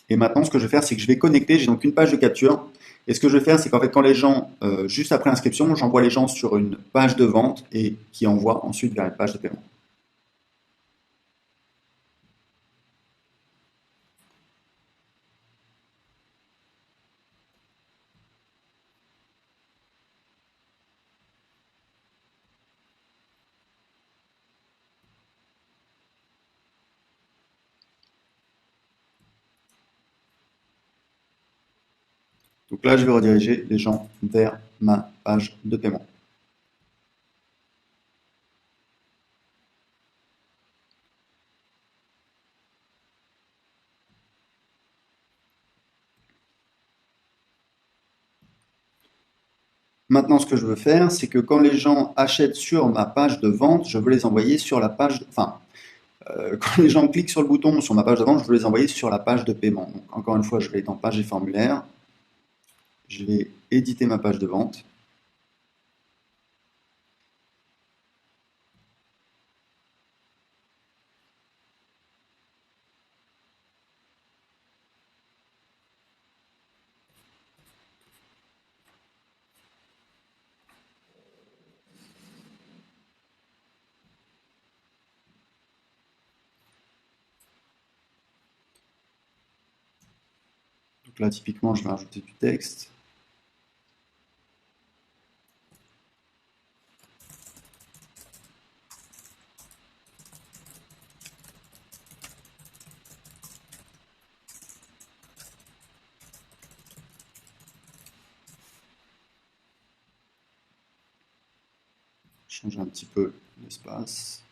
[SPEAKER 1] Et maintenant, ce que je vais faire, c'est que je vais connecter. J'ai donc une page de capture. Et ce que je vais faire, c'est qu'en fait, quand les gens, juste après l'inscription, j'envoie les gens sur une page de vente et qui envoie ensuite vers une page de paiement. Donc là, je vais rediriger les gens vers ma page de paiement. Maintenant, ce que je veux faire, c'est que quand les gens achètent sur ma page de vente, je veux les envoyer sur la page, enfin, quand les gens cliquent sur le bouton sur ma page de vente, je veux les envoyer sur la page de paiement. Donc, encore une fois, je vais être en page et formulaire. Je vais éditer ma page de vente. Donc là, typiquement, je vais rajouter du texte. Changer un petit peu l'espace.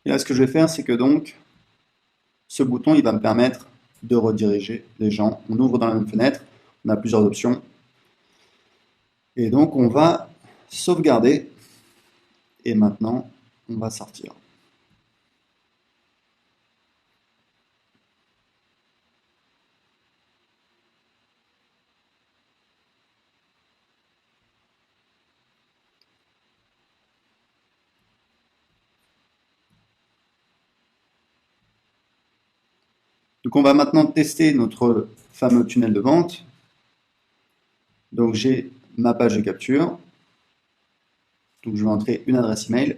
[SPEAKER 1] Et là, ce que je vais faire, c'est que donc, ce bouton, il va me permettre de rediriger les gens. On ouvre dans la même fenêtre, on a plusieurs options. Et donc, on va sauvegarder. Et maintenant, on va sortir. Donc, on va maintenant tester notre fameux tunnel de vente. Donc, j'ai ma page de capture. Donc, je vais entrer une adresse email.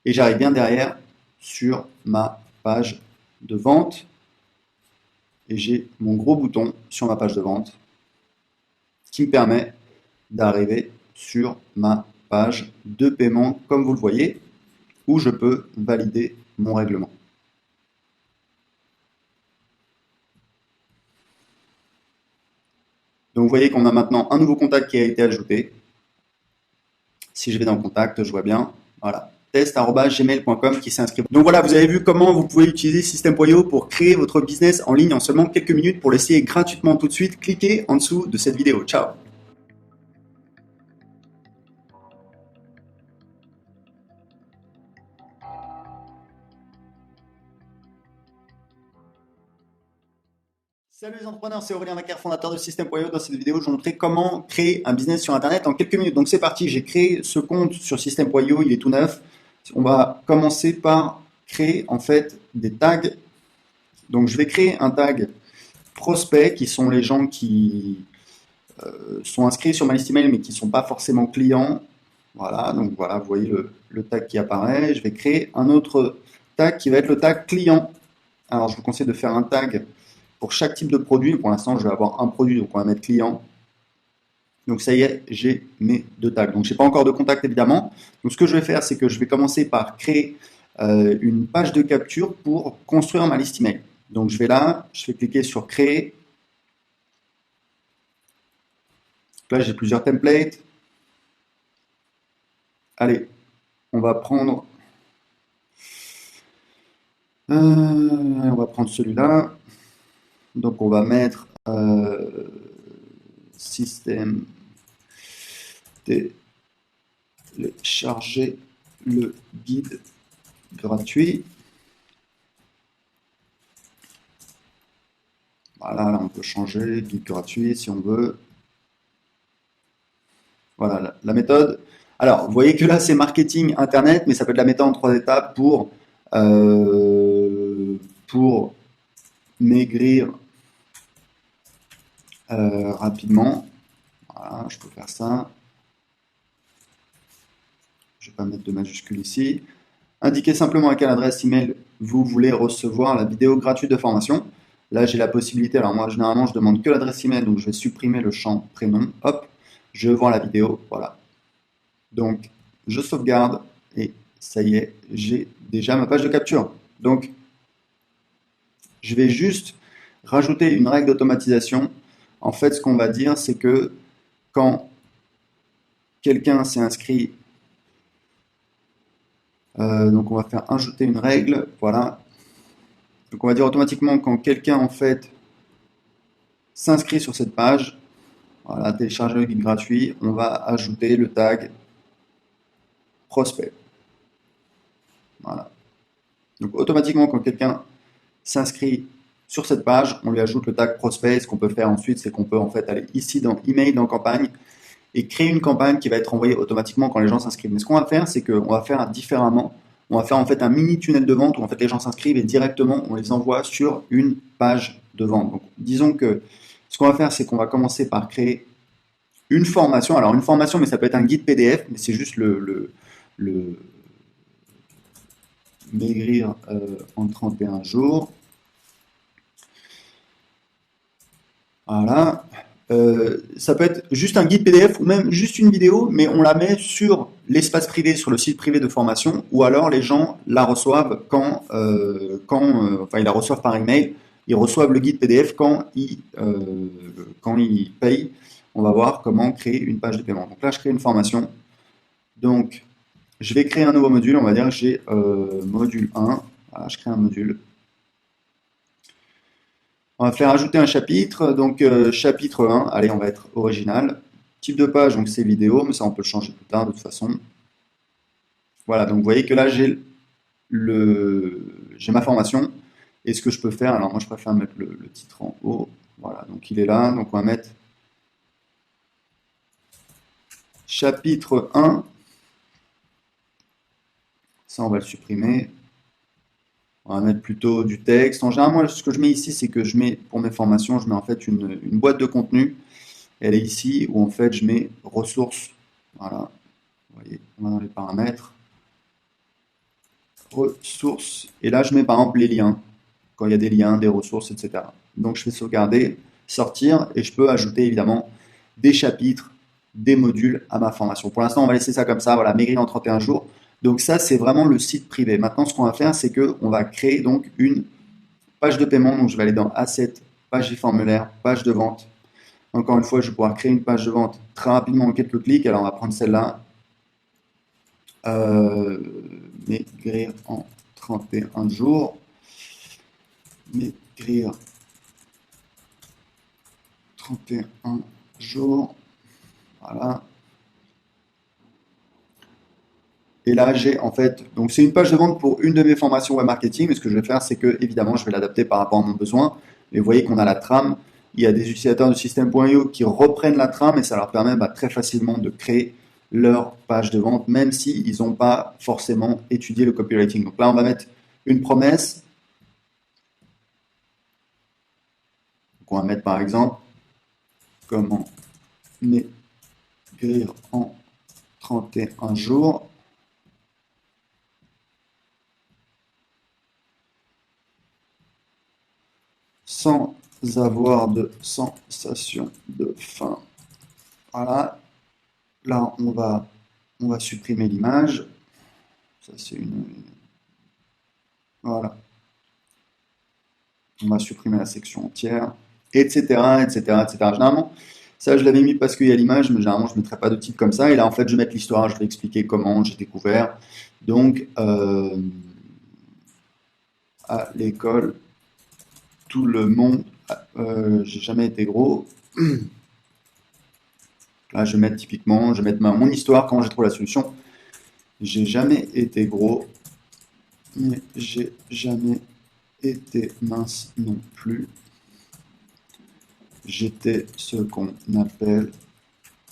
[SPEAKER 1] Et j'arrive bien derrière sur ma page de vente. Et j'ai mon gros bouton sur ma page de vente qui me permet d'arriver sur ma page de paiement, comme vous le voyez, où je peux valider mon règlement. Donc vous voyez qu'on a maintenant un nouveau contact qui a été ajouté. Si je vais dans contact, je vois bien, voilà, test@gmail.com qui s'est inscrit. Donc voilà, vous avez vu comment vous pouvez utiliser System.io pour créer votre business en ligne en seulement quelques minutes. Pour l'essayer gratuitement tout de suite, cliquez en dessous de cette vidéo. Ciao. Salut les entrepreneurs, c'est Aurélien Macaire, fondateur de System.io. Dans cette vidéo, je vais vous montrer comment créer un business sur Internet en quelques minutes. Donc c'est parti, j'ai créé ce compte sur System.io, il est tout neuf. On va commencer par créer en fait des tags. Donc je vais créer un tag prospect qui sont les gens qui sont inscrits sur ma liste email mais qui ne sont pas forcément clients. Voilà, donc voilà, vous voyez le tag qui apparaît. Je vais créer un autre tag qui va être le tag client. Alors je vous conseille de faire un tag pour chaque type de produit. Pour l'instant, je vais avoir un produit, donc on va mettre client. Donc ça y est, j'ai mes deux tags. Donc je n'ai pas encore de contact évidemment. Donc ce que je vais faire, c'est que je vais commencer par créer une page de capture pour construire ma liste email. Donc je vais là, je vais cliquer sur créer. Là, j'ai plusieurs templates. Allez, on va prendre celui-là. Donc on va mettre système télécharger le guide gratuit. Voilà, là on peut changer, guide gratuit si on veut. Voilà la méthode. Alors, vous voyez que là c'est marketing internet, mais ça peut être la méthode en 3 étapes pour maigrir rapidement. Voilà, je peux faire ça. Je ne vais pas mettre de majuscule ici. Indiquez simplement à quelle adresse email vous voulez recevoir la vidéo gratuite de formation. Là, j'ai la possibilité. Alors moi, généralement, je demande que l'adresse email, donc je vais supprimer le champ prénom. Hop, je vois la vidéo. Voilà. Donc, je sauvegarde et ça y est, j'ai déjà ma page de capture. Donc, je vais juste rajouter une règle d'automatisation. En fait, ce qu'on va dire, c'est que quand quelqu'un s'est inscrit, donc on va faire ajouter une règle, voilà. Donc on va dire automatiquement quand quelqu'un en fait s'inscrit sur cette page, voilà, télécharger le guide gratuit, on va ajouter le tag prospect. Voilà. Donc automatiquement quand quelqu'un s'inscrit sur cette page, on lui ajoute le tag prospect. Ce qu'on peut faire ensuite, c'est qu'on peut en fait aller ici dans email, dans campagne, et créer une campagne qui va être envoyée automatiquement quand les gens s'inscrivent. Mais ce qu'on va faire, c'est qu'on va faire différemment. On va faire en fait un mini tunnel de vente où en fait les gens s'inscrivent et directement on les envoie sur une page de vente. Donc disons que ce qu'on va faire, c'est qu'on va commencer par créer une formation. Alors une formation, mais ça peut être un guide PDF, mais c'est juste le maigrir en 31 jours. Voilà. Ça peut être juste un guide PDF ou même juste une vidéo, mais on la met sur l'espace privé, sur le site privé de formation, ou alors les gens la reçoivent enfin ils la reçoivent par email, ils reçoivent le guide PDF quand ils payent. On va voir comment créer une page de paiement. Donc là, je crée une formation. Donc, je vais créer un nouveau module. On va dire que j'ai module 1. Voilà, je crée un module. On va faire ajouter un chapitre, donc chapitre 1, allez, on va être original. Type de page, donc c'est vidéo, mais ça on peut le changer plus tard de toute façon. Voilà, donc vous voyez que là j'ai ma formation. Et ce que je peux faire, alors moi je préfère mettre le titre en haut. Voilà, donc il est là, donc on va mettre chapitre 1. Ça on va le supprimer. On va mettre plutôt du texte. En général, moi ce que je mets ici, c'est que je mets, pour mes formations, je mets en fait une boîte de contenu. Elle est ici où en fait je mets ressources. Voilà. Vous voyez, on va dans les paramètres. Ressources. Et là, je mets par exemple les liens. Quand il y a des liens, des ressources, etc. Donc je fais sauvegarder, sortir et je peux ajouter évidemment des chapitres, des modules à ma formation. Pour l'instant, on va laisser ça comme ça. Voilà, maigrir en 31 jours. Donc ça, c'est vraiment le site privé. Maintenant, ce qu'on va faire, c'est qu'on va créer donc une page de paiement. Donc je vais aller dans Assets, page et formulaire, page de vente. Encore une fois, je vais pouvoir créer une page de vente très rapidement en quelques clics. Alors, on va prendre celle-là. Maigrir en 31 jours. Maigrir 31 jours. Voilà. Et là, j'ai en fait, donc c'est une page de vente pour une de mes formations web marketing. Mais ce que je vais faire, c'est que évidemment, je vais l'adapter par rapport à mon besoin. Et vous voyez qu'on a la trame. Il y a des utilisateurs de système.io qui reprennent la trame et ça leur permet très facilement de créer leur page de vente, même s'ils n'ont pas forcément étudié le copywriting. Donc là, on va mettre une promesse. Donc on va mettre par exemple comment maigrir en 31 jours. Sans avoir de sensation de faim. Voilà. Là, on va supprimer l'image. Ça, c'est une. Voilà. On va supprimer la section entière, etc., etc., etc. Généralement, ça, je l'avais mis parce qu'il y a l'image, mais généralement, je ne mettrais pas de titre comme ça. Et là, en fait, je vais mettre l'histoire, je vais expliquer comment j'ai découvert. Donc, à l'école, tout le monde, j'ai jamais été gros. Là, je vais mettre typiquement, je vais mettre mon histoire, comment j'ai trouvé la solution. J'ai jamais été gros, mais j'ai jamais été mince non plus. J'étais ce qu'on appelle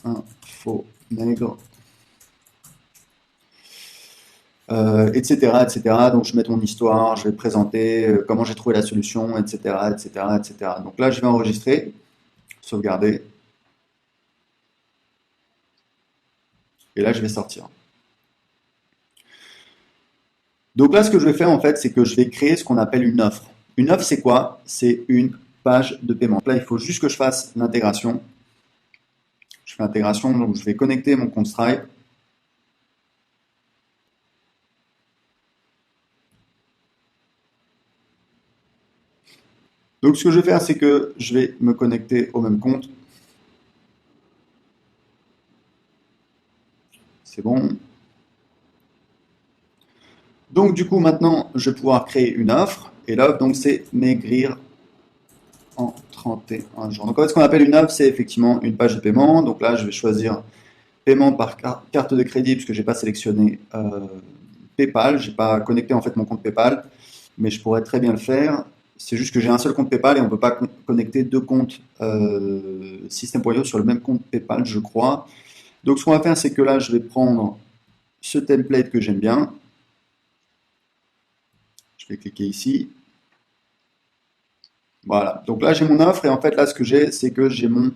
[SPEAKER 1] un faux maigre, etc., etc. Donc je vais mettre mon histoire, je vais présenter comment j'ai trouvé la solution, etc., etc., etc. Donc là, je vais enregistrer, sauvegarder, et là, je vais sortir. Donc là, ce que je vais faire en fait, c'est que je vais créer ce qu'on appelle une offre. Une offre, c'est quoi? C'est une page de paiement. Là, il faut juste que je fasse l'intégration. Je fais l'intégration, donc je vais connecter mon compte Stripe. Donc ce que je vais faire, c'est que je vais me connecter au même compte. C'est bon. Donc du coup, maintenant, je vais pouvoir créer une offre. Et l'offre, donc, c'est maigrir en 31 jours. Donc, en fait, ce qu'on appelle une offre, c'est effectivement une page de paiement. Donc là, je vais choisir paiement par carte de crédit puisque j'ai pas sélectionné PayPal. J'ai pas connecté en fait mon compte PayPal, mais je pourrais très bien le faire. C'est juste que j'ai un seul compte PayPal et on peut pas connecter deux comptes System.io sur le même compte PayPal, je crois. Donc, ce qu'on va faire, c'est que là, je vais prendre ce template que j'aime bien. Je vais cliquer ici. Voilà. Donc là, j'ai mon offre et en fait, là, ce que j'ai, c'est que j'ai mon,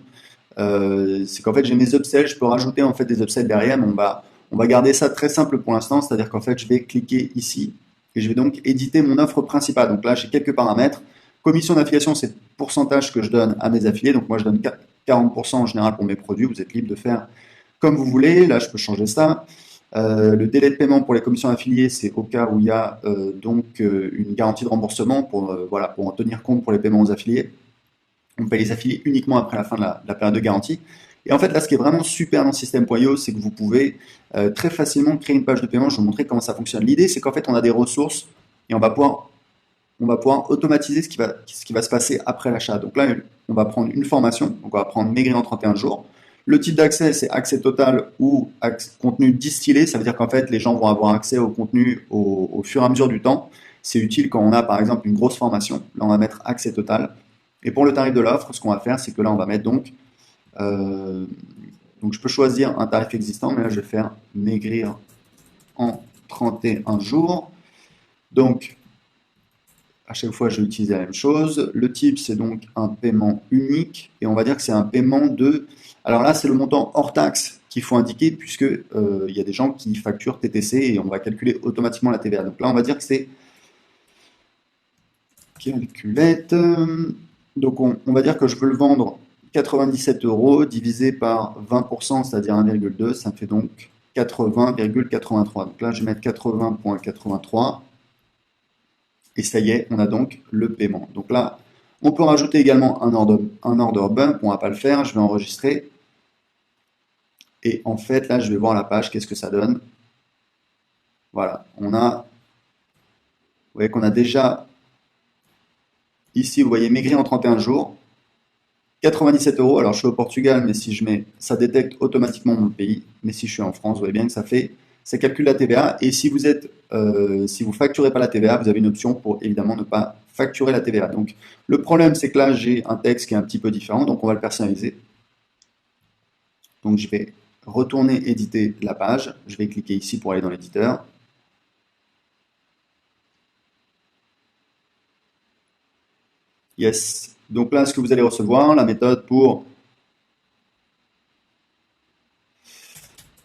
[SPEAKER 1] c'est qu'en fait, j'ai mes upsells. Je peux rajouter en fait des upsells derrière, mais on va garder ça très simple pour l'instant. C'est-à-dire qu'en fait, je vais cliquer ici et je vais donc éditer mon offre principale. Donc là, j'ai quelques paramètres. Commission d'affiliation, c'est le pourcentage que je donne à mes affiliés. Donc moi, je donne 40% en général pour mes produits. Vous êtes libre de faire comme vous voulez. Là, je peux changer ça. Le délai de paiement pour les commissions affiliées, c'est au cas où il y a une garantie de remboursement voilà, pour en tenir compte pour les paiements aux affiliés. On paye les affiliés uniquement après la fin de la période de garantie. Et en fait, là, ce qui est vraiment super dans System.io, c'est que vous pouvez très facilement créer une page de paiement. Je vais vous montrer comment ça fonctionne. L'idée, c'est qu'en fait, on a des ressources et on va pouvoir automatiser ce qui va se passer après l'achat. Donc là, on va prendre une formation. Donc on va prendre Maigrir en 31 jours. Le type d'accès, c'est accès total ou contenu distillé. Ça veut dire qu'en fait, les gens vont avoir accès au contenu au fur et à mesure du temps. C'est utile quand on a, par exemple, une grosse formation. Là, on va mettre accès total. Et pour le tarif de l'offre, ce qu'on va faire, c'est que là, on va mettre donc je peux choisir un tarif existant, mais là, je vais faire maigrir en 31 jours. Donc, à chaque fois, je vais utiliser la même chose. Le type, c'est donc un paiement unique. Et on va dire que c'est un paiement de... Alors là, c'est le montant hors taxe qu'il faut indiquer, puisque il y a des gens qui facturent TTC et on va calculer automatiquement la TVA. Donc là, on va dire que c'est calculette. Donc on va dire que je peux le vendre 97 euros divisé par 20%, c'est-à-dire 1,2, ça me fait donc 80,83. Donc là, je vais mettre 80,83. Et ça y est, on a donc le paiement. Donc là, on peut rajouter également un order bump. On ne va pas le faire, je vais enregistrer. Et en fait, là, je vais voir la page, qu'est-ce que ça donne. Voilà, vous voyez qu'on a déjà, ici, vous voyez, maigri en 31 jours. 97 euros, alors je suis au Portugal, mais si je mets, ça détecte automatiquement mon pays. Mais si je suis en France, vous voyez bien que ça calcule la TVA. Et si si vous facturez pas la TVA, vous avez une option pour évidemment ne pas facturer la TVA. Donc le problème, c'est que là, j'ai un texte qui est un petit peu différent, donc on va le personnaliser. Donc je vais retourner éditer la page. Je vais cliquer ici pour aller dans l'éditeur. Yes. Donc là, ce que vous allez recevoir, la méthode pour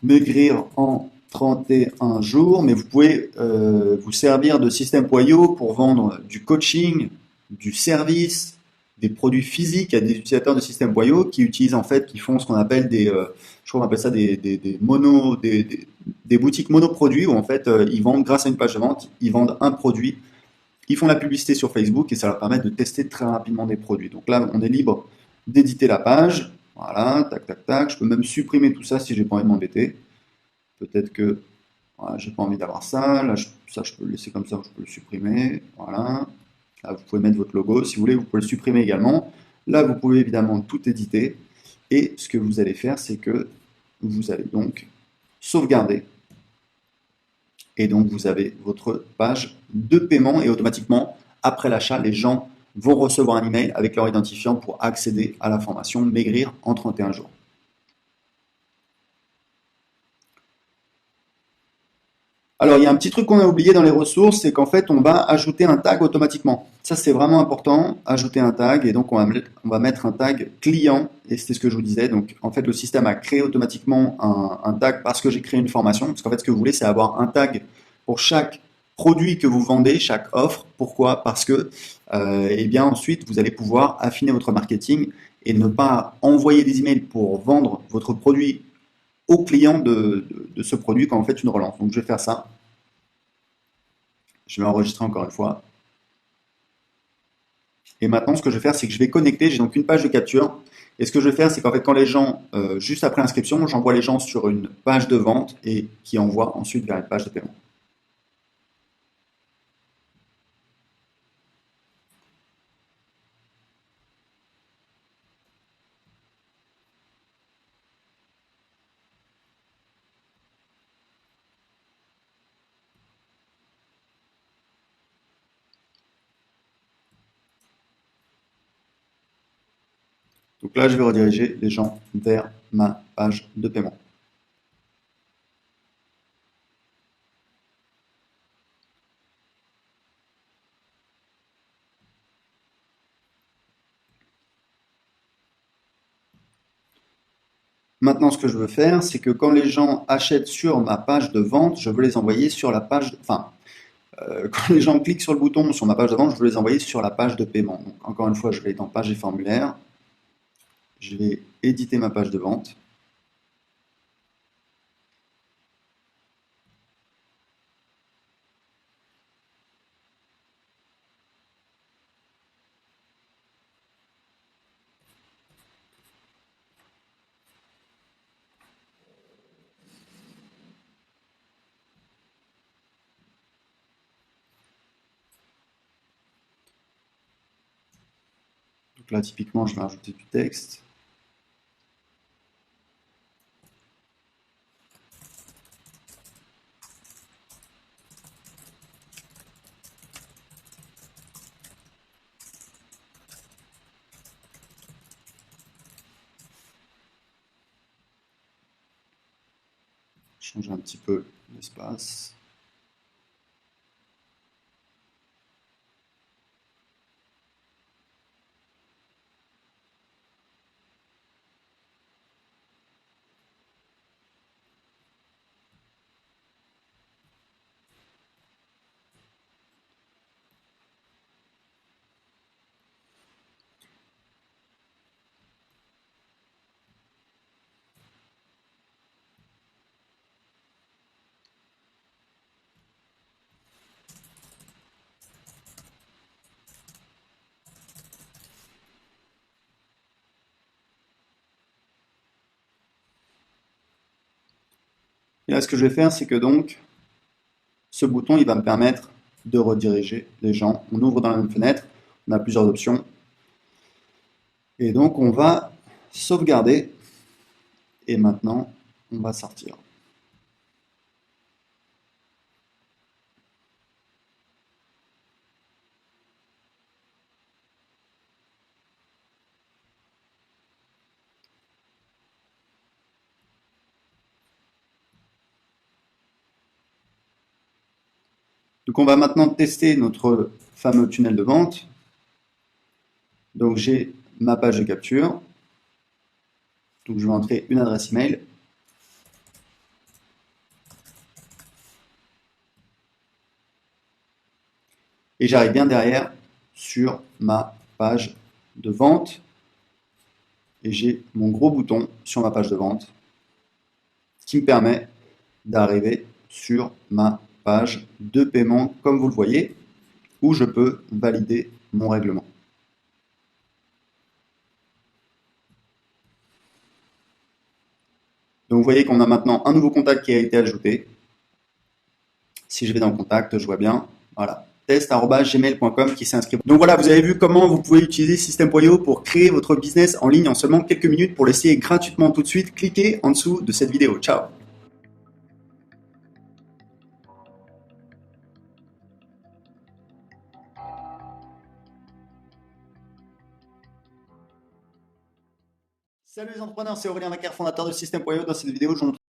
[SPEAKER 1] maigrir en 31 jours, mais vous pouvez vous servir de System.io pour vendre du coaching, du service, des produits physiques. Il y a des utilisateurs de System.io qui utilisent en fait, qui font ce qu'on appelle je crois qu'on appelle ça des boutiques monoproduits où en fait ils vendent grâce à une page de vente, ils vendent un produit, ils font la publicité sur Facebook et ça leur permet de tester très rapidement des produits. Donc là, on est libre d'éditer la page. Voilà, tac, tac, tac. Je peux même supprimer tout ça si j'ai pas envie de m'embêter. Peut-être que voilà, j'ai pas envie d'avoir ça. Là, ça, je peux le laisser comme ça, je peux le supprimer. Voilà. Là, vous pouvez mettre votre logo. Si vous voulez, vous pouvez le supprimer également. Là, vous pouvez évidemment tout éditer. Et ce que vous allez faire, c'est que vous allez donc sauvegarder. Et donc, vous avez votre page de paiement et automatiquement, après l'achat, les gens vont recevoir un email avec leur identifiant pour accéder à la formation Maigrir en 31 jours. Alors, il y a un petit truc qu'on a oublié dans les ressources, c'est qu'en fait, on va ajouter un tag automatiquement. Ça, c'est vraiment important, ajouter un tag. Et donc, on va mettre un tag client. Et c'était ce que je vous disais. Donc, en fait, le système a créé automatiquement un tag parce que j'ai créé une formation. Parce qu'en fait, ce que vous voulez, c'est avoir un tag pour chaque produit que vous vendez, chaque offre. Pourquoi? Parce que, eh bien, ensuite, vous allez pouvoir affiner votre marketing et ne pas envoyer des emails pour vendre votre produit au client de ce produit quand vous faites une relance. Donc, je vais faire ça. Je vais enregistrer encore une fois. Et maintenant, ce que je vais faire, c'est que je vais connecter. J'ai donc une page de capture. Et ce que je vais faire, c'est qu'en fait, quand les gens, juste après l'inscription, j'envoie les gens sur une page de vente et qui envoie ensuite vers une page de paiement. Donc là, je vais rediriger les gens vers ma page de paiement. Maintenant, ce que je veux faire, c'est que quand les gens achètent sur ma page de vente, je veux les envoyer sur la page, quand les gens cliquent sur le bouton sur ma page de vente, je veux les envoyer sur la page de paiement. Donc, encore une fois, je vais dans page et formulaire, je vais éditer ma page de vente. Donc là, typiquement, je vais rajouter du texte. Changer un petit peu l'espace. Et là, ce que je vais faire, c'est que donc, ce bouton, il va me permettre de rediriger les gens. On ouvre dans la même fenêtre, on a plusieurs options. Et donc, on va sauvegarder. Et maintenant, on va sortir. Donc, on va maintenant tester notre fameux tunnel de vente. Donc, j'ai ma page de capture. Donc, je vais entrer une adresse email. Et j'arrive bien derrière sur ma page de vente. Et j'ai mon gros bouton sur ma page de vente qui me permet d'arriver sur ma page de paiement, comme vous le voyez, où je peux valider mon règlement. Donc vous voyez qu'on a maintenant un nouveau contact qui a été ajouté. Si je vais dans le contact, je vois bien, voilà, test@gmail.com qui s'est inscrit. Donc voilà, vous avez vu comment vous pouvez utiliser System.io pour créer votre business en ligne en seulement quelques minutes. Pour l'essayer gratuitement tout de suite, cliquez en dessous de cette vidéo. Ciao! Salut les entrepreneurs, c'est Aurélien Macaire, fondateur de System.io. Dans cette vidéo, je vous montre